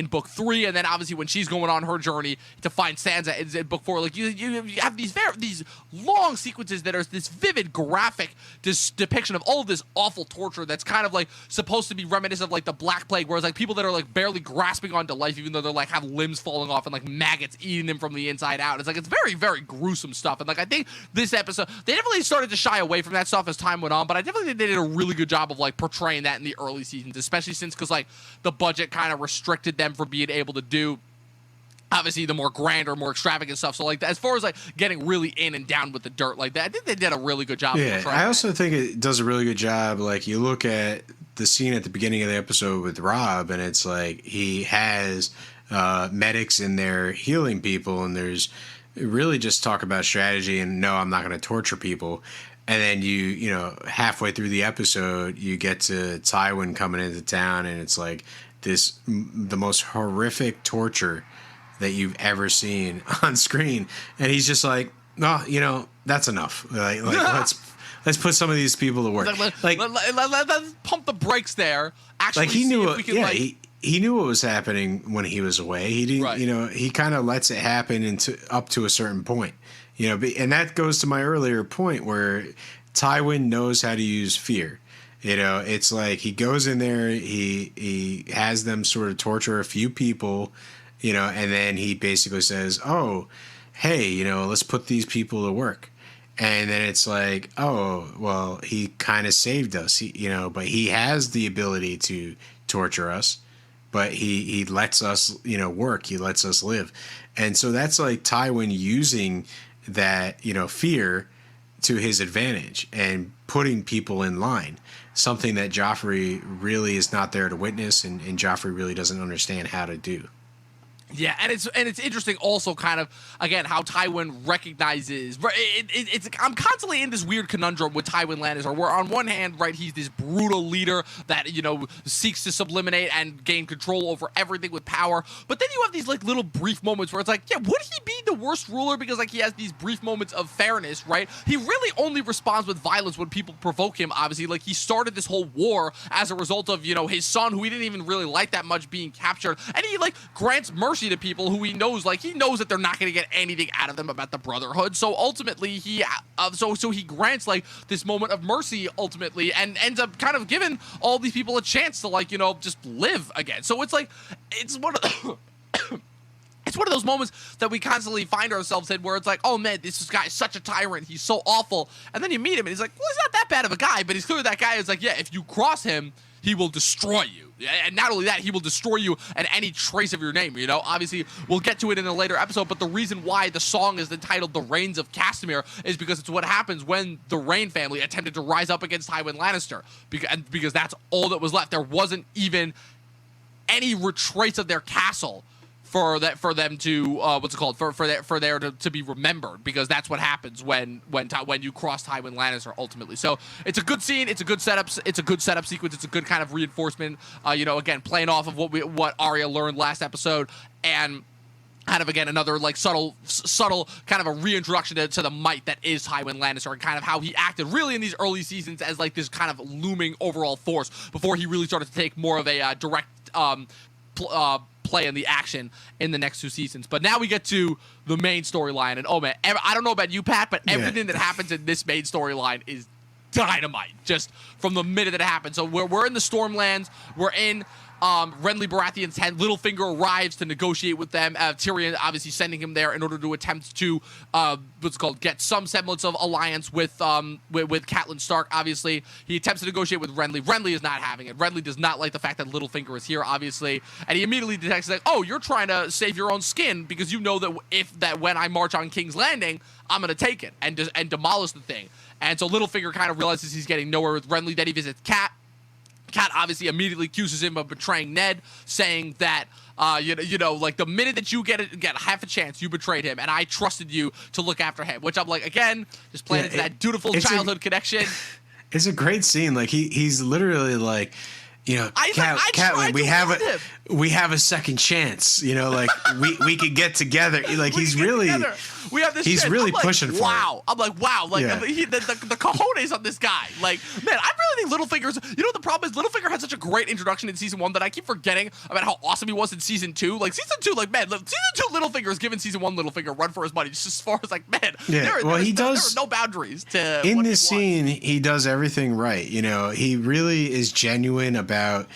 book 3, and then obviously when she's going on her journey to find Sansa in book 4, like you have these long sequences that are this vivid graphic depiction of all of this awful torture that's kind of like supposed to be reminiscent of like the Black Plague, whereas like people that are like barely grasping onto life, even though they're like have limbs falling off and like maggots eating them from the inside out. It's like, it's very, very gruesome stuff. And like, I think this episode, they definitely started to shy away from that stuff as time went on, but I definitely think they did a really good job of like portraying that in the early seasons, especially since, because like the budget kind of restricted them from being able to do obviously the more grander, more extravagant stuff. So like as far as like getting really in and down with the dirt like that, I think they did a really good job. Yeah, I also think it does a really good job. Like you look at the scene at the beginning of the episode with Rob, and it's like he has medics in there healing people, and there's really just talk about strategy and no, I'm not going to torture people. And then you know, halfway through the episode, you get to Tywin coming into town, and it's like the most horrific torture that you've ever seen on screen, and he's just like, no, you know, that's enough. Like let's put some of these people to work. Let's pump the brakes there. Actually, like he knew, he knew what was happening when he was away. He didn't, right. You know, he kind of lets it happen up to a certain point. You know, and that goes to my earlier point where Tywin knows how to use fear. You know, it's like he goes in there, he has them sort of torture a few people, you know, and then he basically says, oh, hey, you know, let's put these people to work. And then it's like, oh, well, he kind of saved us, you know, but he has the ability to torture us, but he lets us, you know, work. He lets us live. And so that's like Tywin using that, you know, fear to his advantage and putting people in line, something that Joffrey really is not there to witness, and Joffrey really doesn't understand how to do. Yeah, and it's interesting also kind of, again, how Tywin recognizes, I'm constantly in this weird conundrum with Tywin Lannister, where on one hand, right, he's this brutal leader that, you know, seeks to sublimate and gain control over everything with power, but then you have these, like, little brief moments where it's like, yeah, would he be the worst ruler? Because, like, he has these brief moments of fairness, right? He really only responds with violence when people provoke him, obviously. Like, he started this whole war as a result of, you know, his son, who he didn't even really like that much, being captured, and he, like, grants mercy to people who he knows that they're not going to get anything out of them about the Brotherhood. So ultimately, he grants like this moment of mercy ultimately, and ends up kind of giving all these people a chance to, like, you know, just live again. So it's like it's one of it's one of those moments that we constantly find ourselves in, where it's like, oh man, this guy is such a tyrant, he's so awful, and then you meet him and he's like, well, he's not that bad of a guy, but he's clearly that guy is like, yeah, if you cross him, he will destroy you. And not only that, he will destroy you and any trace of your name, you know? Obviously, we'll get to it in a later episode, but the reason why the song is entitled The Reigns of Castamere is because it's what happens when the Rain family attempted to rise up against Tywin Lannister. Because that's all that was left. There wasn't even any trace of their castle for them to for there to be remembered, because that's what happens when you cross Tywin Lannister ultimately. So it's a good scene, it's a good setup sequence, it's a good kind of reinforcement. You know, again, playing off of what Arya learned last episode, and kind of, again, another like subtle kind of a reintroduction to the might that is Tywin Lannister, and kind of how he acted really in these early seasons as like this kind of looming overall force before he really started to take more of a direct play in the action in the next two seasons. But now we get to the main storyline, and oh man, I don't know about you, Pat, but everything that happens in this main storyline is dynamite just from the minute that it happens. So we're in the Stormlands, we're in Renly Baratheon's tent. Littlefinger arrives to negotiate with them. Tyrion obviously sending him there in order to attempt to get some semblance of alliance with Catelyn Stark. Obviously, he attempts to negotiate with Renly. Renly is not having it. Renly does not like the fact that Littlefinger is here, obviously, and he immediately detects like, oh, you're trying to save your own skin because you know that when I march on King's Landing, I'm gonna take it and demolish the thing. And so Littlefinger kind of realizes he's getting nowhere with Renly. Then he visits Cat. Cat obviously immediately accuses him of betraying Ned, saying that you know, like the minute that you get half a chance, you betrayed him, and I trusted you to look after him. Which I'm like, again, just playing into that dutiful childhood connection. It's a great scene. Like he's literally like, you know, Catelyn, we have a second chance. You know, like we could get together. Like he's really. We have this. He's shit. Really pushing for it. I'm like, wow. Like the cojones on this guy. Like, man, I really think Littlefinger's. You know what the problem is? Littlefinger had such a great introduction in season 1 that I keep forgetting about how awesome he was in season 2. Like season 2, like man, season 2 Littlefinger is giving season 1 Littlefinger a run for his money. Just as far as like, man, there are no boundaries to. In this scene, he does everything right. You know, he really is genuine about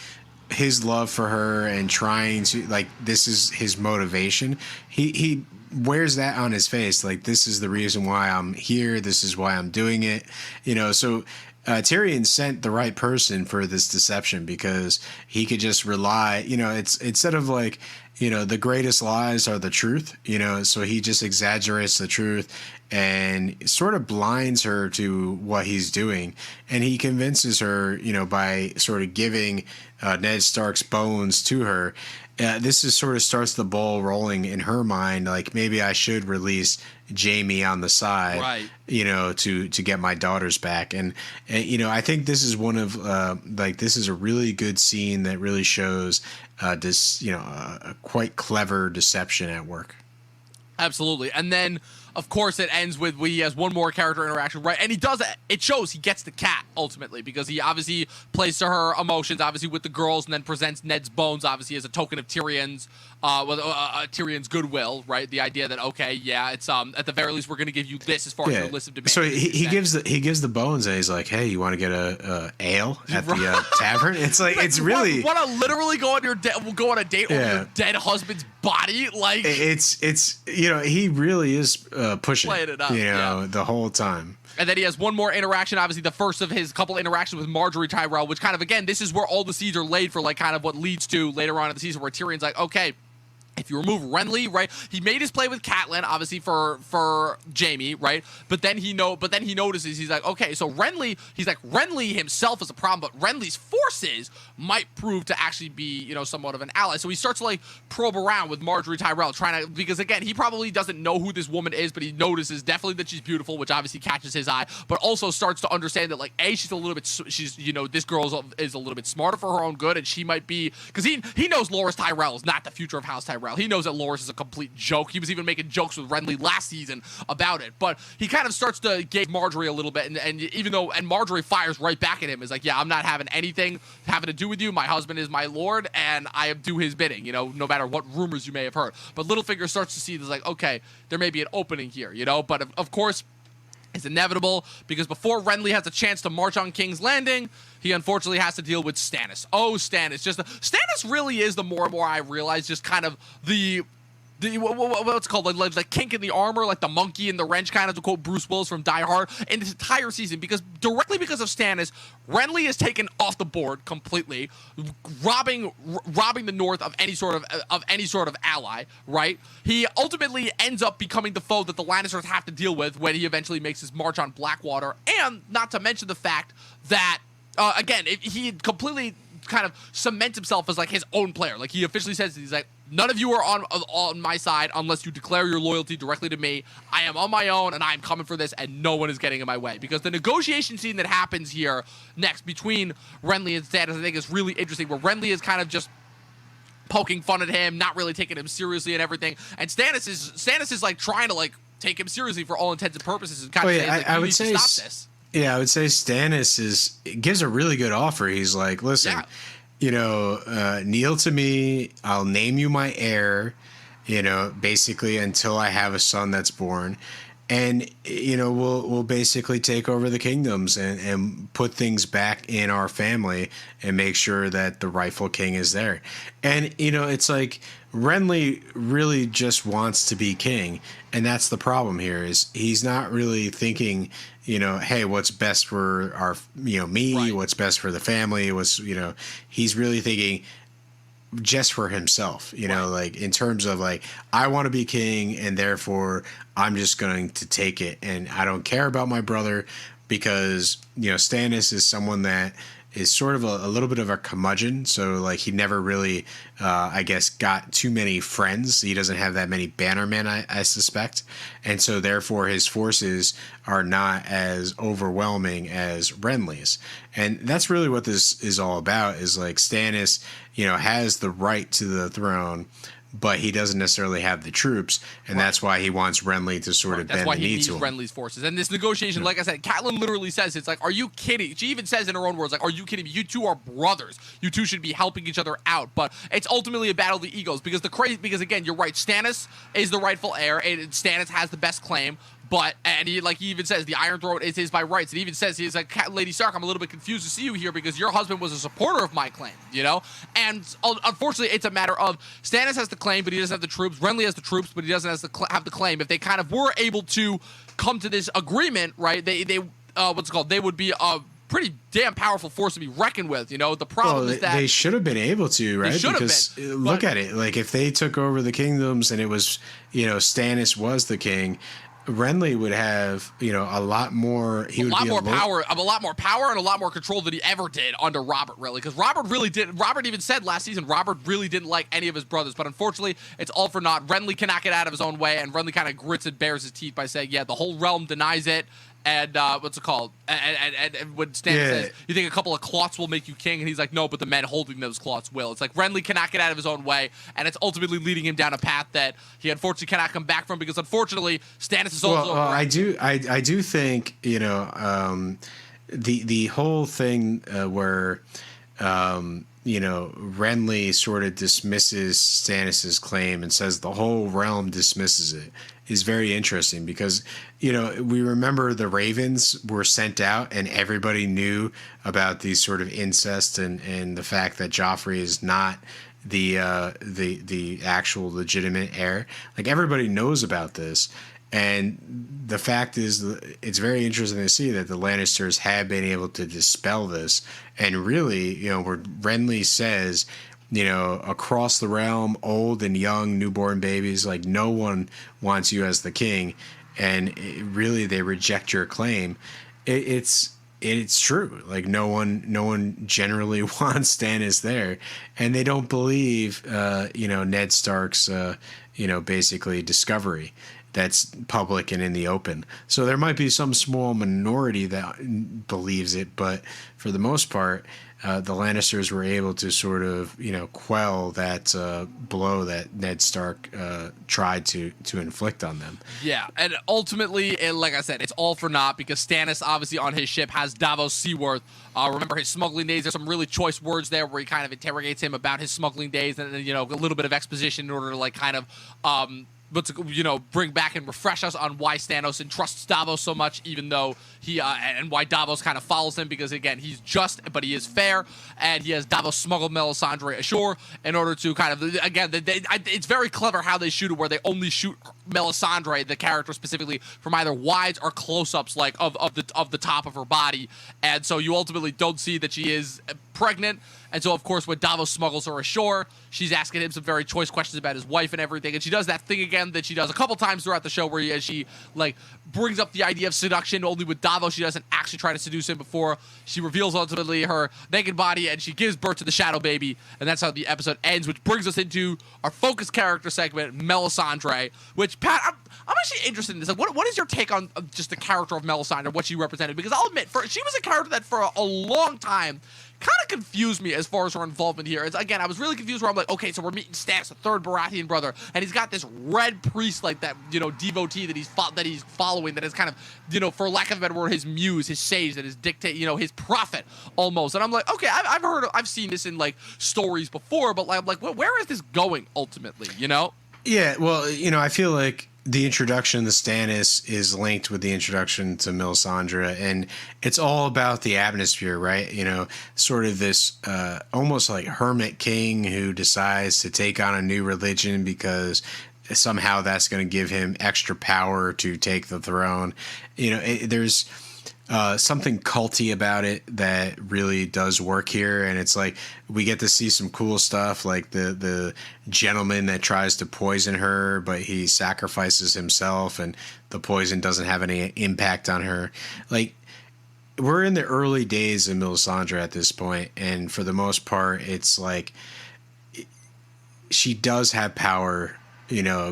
his love for her and trying to, like, this is his motivation. He wears that on his face, like, this is the reason why I'm here, this is why I'm doing it, you know. So Tyrion sent the right person for this deception, because he could just rely, you know, it's instead of like, the greatest lies are the truth, so he just exaggerates the truth and sort of blinds her to what he's doing. And he convinces her, by sort of giving Ned Stark's bones to her. This is sort of starts the ball rolling in her mind, like maybe I should release Jamie on the side, right, to get my daughters back. And I think this is one of this is a really good scene that really shows this, a quite clever deception at work. Absolutely. And then, of course, it ends with he has one more character interaction, right? And it shows he gets the cat, ultimately, because he obviously plays to her emotions, obviously, with the girls, and then presents Ned's bones, obviously, as a token of Tyrion's goodwill, right? The idea that, okay, yeah, it's at the very least, we're going to give you this as far as your list of demands. So he gives the bones, and he's like, hey, you want to get a ale at the tavern? It's like, it's really... Want to literally go on a date over your dead husband's body? Like... It's he really is pushing playing it up, the whole time. And then he has one more interaction, obviously the first of his couple interactions with Marjorie Tyrell, which kind of, again, this is where all the seeds are laid for, like, kind of what leads to later on in the season where Tyrion's like, okay, if you remove Renly, right? He made his play with Catelyn, obviously for Jamie, right? But then he notices, he's like, okay, so Renly himself is a problem, but Renly's forces might prove to actually be, somewhat of an ally. So he starts to like probe around with Marjorie Tyrell, because again, he probably doesn't know who this woman is, but he notices definitely that she's beautiful, which obviously catches his eye, but also starts to understand that like, she's this girl is a little bit smarter for her own good, and she might be, because he knows Loras Tyrell is not the future of House Tyrell. He knows that Loras is a complete joke. He was even making jokes with Renly last season about it. But he kind of starts to gauge Marjorie a little bit, and Marjorie fires right back at him. Is like, yeah, I'm not having anything having to do with you. My husband is my lord, and I do his bidding, no matter what rumors you may have heard. But Littlefinger starts to see this like, okay, there may be an opening here, But of course, it's inevitable, because before Renly has a chance to march on King's Landing, he unfortunately has to deal with Stannis. Oh, Stannis. Stannis really is, the more and more I realize, just kind of the what's it called, like kink in the armor, like the monkey in the wrench, kind of, to quote Bruce Willis from Die Hard, in this entire season, because directly because of Stannis, Renly is taken off the board completely, robbing the North of any sort of ally, right? He ultimately ends up becoming the foe that the Lannisters have to deal with when he eventually makes his march on Blackwater, and not to mention the fact that again, he completely kind of cements himself as like his own player. Like, he officially says, he's like, none of you are on my side unless you declare your loyalty directly to me. I am on my own, and I am coming for this, and no one is getting in my way. Because the negotiation scene that happens here next between Renly and Stannis, I think, is really interesting, where Renly is kind of just poking fun at him, not really taking him seriously and everything, and Stannis is like trying to like take him seriously for all intents and purposes, and kind of saying, like, you need to stop this. Yeah, I would say Stannis gives a really good offer. He's like, listen, kneel to me. I'll name you my heir, basically until I have a son that's born. And, we'll basically take over the kingdoms and put things back in our family and make sure that the rightful king is there. And, it's like Renly really just wants to be king. And that's the problem here, is he's not really thinking, hey, what's best for our, me, right, what's best for the family, he's really thinking just for himself, right, like in terms of like, I want to be king, and therefore I'm just going to take it, and I don't care about my brother, because, Stannis is someone that is sort of a little bit of a curmudgeon. So like, he never really, I guess, got too many friends. He doesn't have that many bannermen, I suspect. And so therefore his forces are not as overwhelming as Renly's. And that's really what this is all about, is like Stannis, has the right to the throne, but he doesn't necessarily have the troops, and right, that's why he wants Renly to sort of bend the knee to him. That's why he needs Renly's forces. And this negotiation, like I said, Catelyn literally says, it's like, are you kidding? She even says in her own words, like, are you kidding me? You two are brothers. You two should be helping each other out. But it's ultimately a battle of the egos, because again, you're right, Stannis is the rightful heir, and Stannis has the best claim. But, and he even says, the Iron Throne is his by rights. And he even says, he's like, Lady Stark, I'm a little bit confused to see you here, because your husband was a supporter of my claim, And unfortunately, it's a matter of Stannis has the claim, but he doesn't have the troops. Renly has the troops, but he doesn't have the claim. If they kind of were able to come to this agreement, right, they would be pretty damn powerful force to be reckoned with. The problem is that they should have been able to, right? Because look at it. Like, if they took over the kingdoms and it was, Stannis was the king, Renly would have, a lot more. He would be a lot more power and a lot more control than he ever did under Robert, really. Because Robert even said last season, Robert really didn't like any of his brothers. But unfortunately, it's all for naught. Renly cannot get out of his own way, and Renly kind of grits and bears his teeth by saying, yeah, the whole realm denies it. And what's it called? And when Stannis says, you think a couple of cloths will make you king? And he's like, no, but the men holding those cloths will. It's like Renly cannot get out of his own way, and it's ultimately leading him down a path that he unfortunately cannot come back from, because unfortunately Stannis is also. Well, I do think the whole thing where Renly sort of dismisses Stannis's claim and says the whole realm dismisses it is very interesting, because we remember the Ravens were sent out and everybody knew about these sort of incest and the fact that Joffrey is not the actual legitimate heir. Like, everybody knows about this. And the fact is, it's very interesting to see that the Lannisters have been able to dispel this. And really, where Renly says, across the realm, old and young, newborn babies, like, no one wants you as the king. And really, they reject your claim. It's true. Like, no one generally wants Stannis there. And they don't believe, Ned Stark's, basically discovery that's public and in the open. So there might be some small minority that believes it, but for the most part, the Lannisters were able to sort of, quell that blow that Ned Stark tried to inflict on them. Yeah, and ultimately, like I said, it's all for naught, because Stannis, obviously, on his ship has Davos Seaworth. Remember his smuggling days. There's some really choice words there where he kind of interrogates him about his smuggling days, and a little bit of exposition in order to, like, kind of but to bring back and refresh us on why Stannis entrusts Davos so much, even though he and why Davos kind of follows him, because again, he's just, but he is fair, and he has Davos smuggled Melisandre ashore in order to kind of, again, it's very clever how they shoot it, where they only shoot Melisandre, the character specifically, from either wides or close-ups, like of the top of her body, and so you ultimately don't see that she is pregnant. And so, of course, when Davos smuggles her ashore, she's asking him some very choice questions about his wife and everything. And she does that thing again that she does a couple times throughout the show, where she like brings up the idea of seduction. Only with Davos, she doesn't actually try to seduce him before she reveals ultimately her naked body, and she gives birth to the shadow baby. And that's how the episode ends, which brings us into our focus character segment, Melisandre. Which, Pat, I'm actually interested in this. Like, what is your take on just the character of Melisandre, what she represented? Because I'll admit, she was a character that for a long time kind of confused me as far as her involvement here. Again, I was really confused, where I'm like, okay, so we're meeting Stannis, the third Baratheon brother, and he's got this red priest, like that, devotee that he's following, that is kind of, for lack of a better word, his muse, his sage, that is dictate, his prophet almost. And I'm like, okay, I've seen this in like stories before, but like, where is this going ultimately? Yeah, well, I feel like the introduction to Stannis is linked with the introduction to Melisandre, and it's all about the atmosphere, right? Sort of this almost like hermit king who decides to take on a new religion because somehow that's going to give him extra power to take the throne. There's something culty about it that really does work here, and it's like we get to see some cool stuff, like the gentleman that tries to poison her, but he sacrifices himself, and the poison doesn't have any impact on her. Like, we're in the early days of Melisandre at this point, and for the most part, it's like she does have power,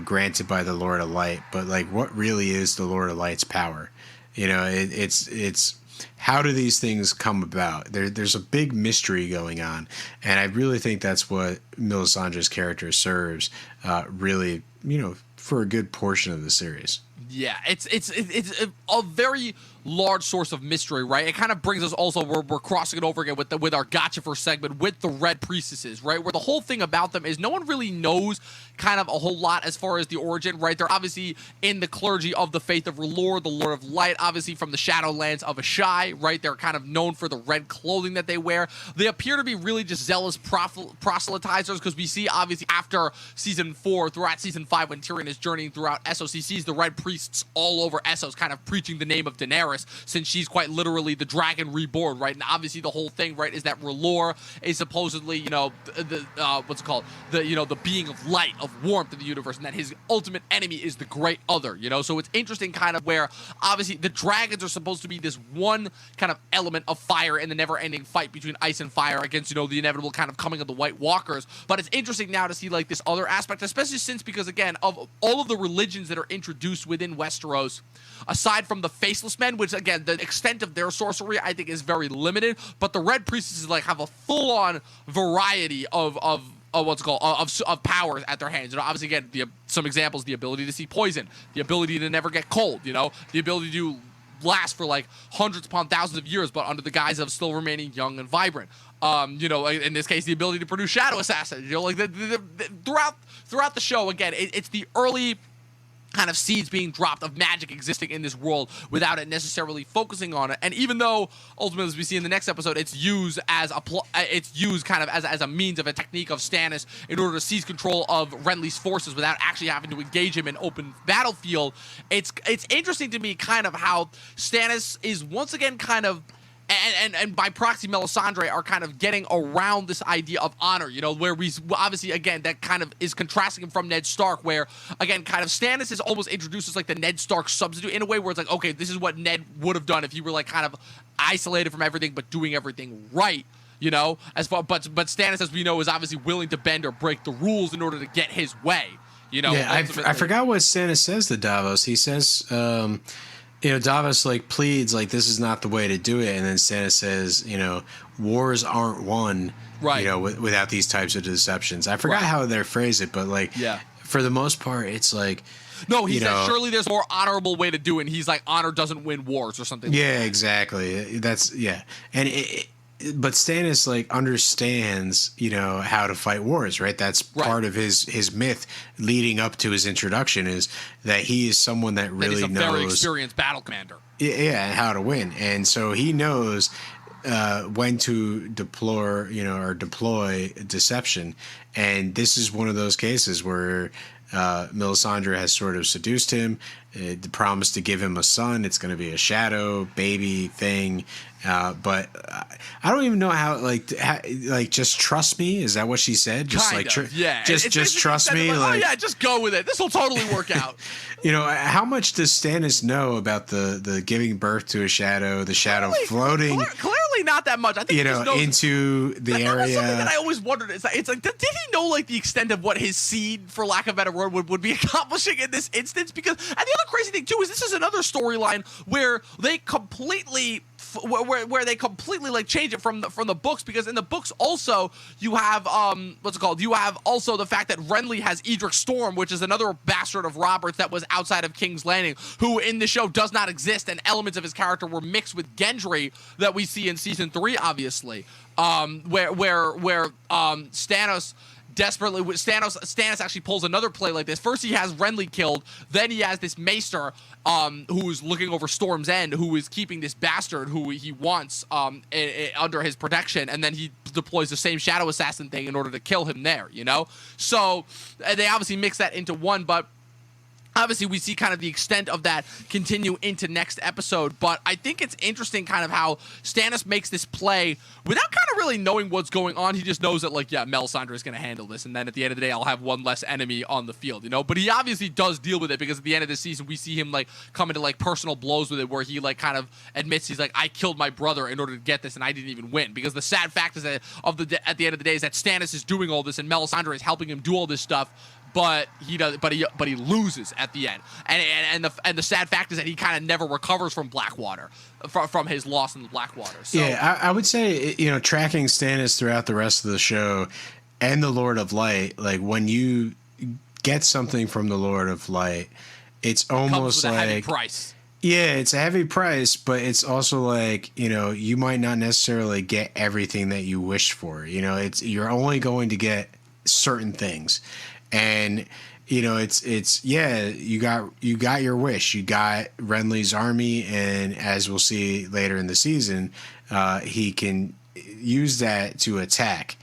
granted by the Lord of Light, but like, what really is the Lord of Light's power? It's how do these things come about? There's a big mystery going on, and I really think that's what Melisandre's character serves, really, for a good portion of the series. Yeah, it's a very large source of mystery, right? It kind of brings us also, we're crossing it over again with our Gotcha First segment with the Red Priestesses, right? Where the whole thing about them is no one really knows kind of a whole lot as far as the origin, right? They're obviously in the clergy of the faith of R'hllor, the Lord of Light, obviously from the Shadowlands of Ashai, right? They're kind of known for the red clothing that they wear. They appear to be really just zealous proselytizers, because we see obviously after season 4, throughout season 5 when Tyrion is journeying throughout Essos, he sees the Red Priests all over Essos kind of preaching the name of Daenerys, since she's quite literally the dragon reborn, right? And obviously the whole thing, right, is that R'hllor is supposedly, what's it called? The being of light, of warmth in the universe, and that his ultimate enemy is the Great Other, So it's interesting kind of where, obviously, the dragons are supposed to be this one kind of element of fire in the never-ending fight between ice and fire against, the inevitable kind of coming of the White Walkers. But it's interesting now to see, like, this other aspect, especially since, because, again, of all of the religions that are introduced within Westeros, aside from the Faceless Men, which, again, the extent of their sorcery, I think, is very limited, but the Red Priestesses, like, have a full-on variety of powers at their hands. Obviously, again, some examples: the ability to see poison, the ability to never get cold, the ability to last for like hundreds upon thousands of years, but under the guise of still remaining young and vibrant. In this case, the ability to produce shadow assassins. Throughout the show, again, it's the early kind of seeds being dropped of magic existing in this world without it necessarily focusing on it. And even though ultimately, as we see in the next episode, it's used as a means of a technique of Stannis in order to seize control of Renly's forces without actually having to engage him in open battlefield. It's interesting to me kind of how Stannis is once again kind of and by proxy, Melisandre are kind of getting around this idea of honor, where we obviously, again, that kind of is contrasting him from Ned Stark, where, again, kind of Stannis is almost introduced as like the Ned Stark substitute in a way where it's like, okay, this is what Ned would have done if he were like kind of isolated from everything but doing everything right. But Stannis, as we know, is obviously willing to bend or break the rules in order to get his way. I forgot what Stannis says to Davos. He says, Davos like pleads like this is not the way to do it, and then Stannis says, wars aren't won, right? Without these types of deceptions. I forgot how they phrase it, but for the most part, it's like. No, he says surely there's a more honorable way to do it, and he's like, honor doesn't win wars or something. Yeah, like that. Exactly. And but Stannis like understands, how to fight wars, right? That's part of his myth leading up to his introduction, is that he is someone that really knows, very experienced battle commander. Yeah, how to win, and so he knows when to deploy deception, and this is one of those cases where Melisandre has sort of seduced him, promised to give him a son. It's going to be a shadow baby thing, but I don't even know how. Just trust me. Is that what she said? Just just trust me. Just go with it. This will totally work out. How much does Stannis know about the giving birth to a shadow, the shadow floating? Clearly not that much. I think into the area. Something that I always wondered is it's like, did he know like the extent of what his seed, for lack of a better word, would be accomplishing in this instance? Because and the other crazy thing too is this is another storyline where they completely like change it from the books, because in the books also you have you have also the fact that Renly has Edric Storm, which is another bastard of Robert's that was outside of King's Landing, who in the show does not exist, and elements of his character were mixed with Gendry that we see in season 3, obviously, where Stannis actually pulls another play like this. First he has Renly killed, then he has this Maester who is looking over Storm's End, who is keeping this bastard who he wants under his protection, and then he deploys the same shadow assassin thing in order to kill him there, So they obviously mix that into one, but obviously, we see kind of the extent of that continue into next episode, but I think it's interesting kind of how Stannis makes this play without kind of really knowing what's going on. He just knows that, Melisandre is going to handle this, and then at the end of the day, I'll have one less enemy on the field, But he obviously does deal with it, because at the end of the season, we see him, come into, personal blows with it, where he, kind of admits he's like, I killed my brother in order to get this, and I didn't even win. Because the sad fact is that at the end of the day is that Stannis is doing all this, and Melisandre is helping him do all this stuff, but he loses at the end, and the sad fact is that he kind of never recovers from Blackwater, from his loss in the Blackwater. So, yeah, I would say tracking Stannis throughout the rest of the show and the Lord of Light, when you get something from the Lord of Light, it's almost comes with like a heavy price. Yeah, it's a heavy price, but it's also you might not necessarily get everything that you wish for. You're only going to get certain things. And you got your wish. You got Renly's army, and as we'll see later in the season, he can use that to attack.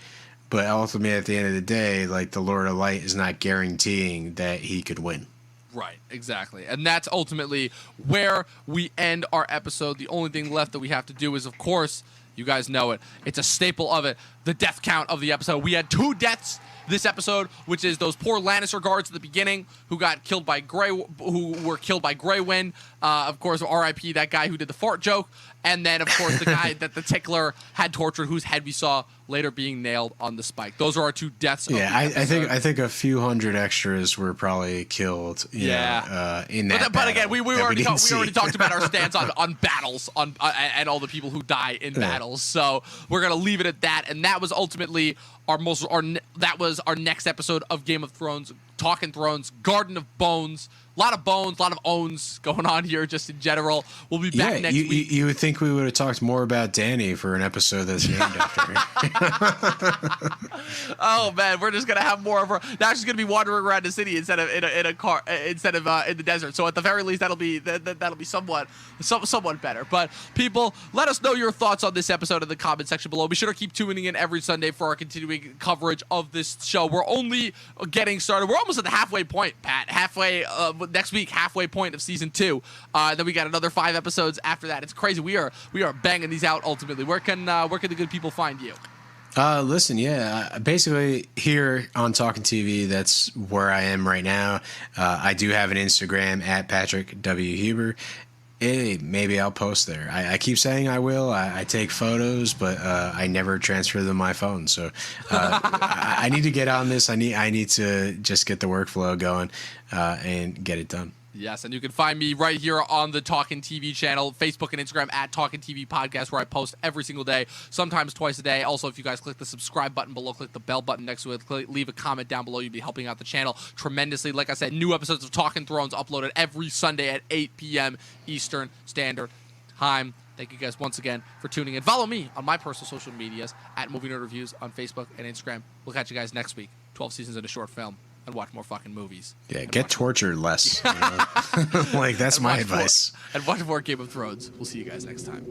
but ultimately at the end of the day, like the Lord of Light is not guaranteeing that he could win. Right, exactly. And that's ultimately where we end our episode. The only thing left that we have to do is, of course, you guys know it. It's a staple of it, the death count of the episode. We had 2 deaths this episode, which is those poor Lannister guards at the beginning who got killed by who were killed by Grey Wind. Of course, R.I.P. that guy who did the fart joke. And then, of course, the guy that the tickler had tortured, whose head we saw later being nailed on the spike. Those are our 2 deaths. Yeah, I think a few hundred extras were probably killed. In that. But again, we already talked about our stance on battles and all the people who die in battles. So we're gonna leave it at that. And that was ultimately our next episode of Game of Thrones, Talkin' Thrones, Garden of Bones. A lot of bones, a lot of owns going on here just in general. We'll be back next week. You would think we would have talked more about Danny for an episode that's named after her. Oh man, we're just gonna have more of her. Now she's gonna be wandering around the city instead of in a car, instead of in the desert. So at the very least, that'll be somewhat better. But people, let us know your thoughts on this episode in the comment section below. Be sure to keep tuning in every Sunday for our continuing coverage of this show. We're only getting started. We're almost at the halfway point, Pat. Next week, halfway point of season 2. Then we got another 5 episodes after that. It's crazy. We are banging these out ultimately. Where can the good people find you? Listen, basically here on Talkin' TV, that's where I am right now. I do have an Instagram at Patrick W. Huber. Hey, maybe I'll post there. I keep saying I will. I take photos, but I never transfer them to my phone. So I need to get on this. I need to just get the workflow going and get it done. Yes, and you can find me right here on the Talkin' TV channel, Facebook and Instagram at Talkin' TV Podcast, where I post every single day, sometimes twice a day. Also, if you guys click the subscribe button below, click the bell button next to it, leave a comment down below, you'd be helping out the channel tremendously. Like I said, new episodes of Talkin' Thrones uploaded every Sunday at 8 p.m. Eastern Standard Time. Thank you guys once again for tuning in. Follow me on my personal social medias at Movie Nerd Reviews on Facebook and Instagram. We'll catch you guys next week. 12 seasons in a short film. And watch more fucking movies. Yeah, get tortured less. You know? Like, that's my advice. And watch more Game of Thrones. We'll see you guys next time.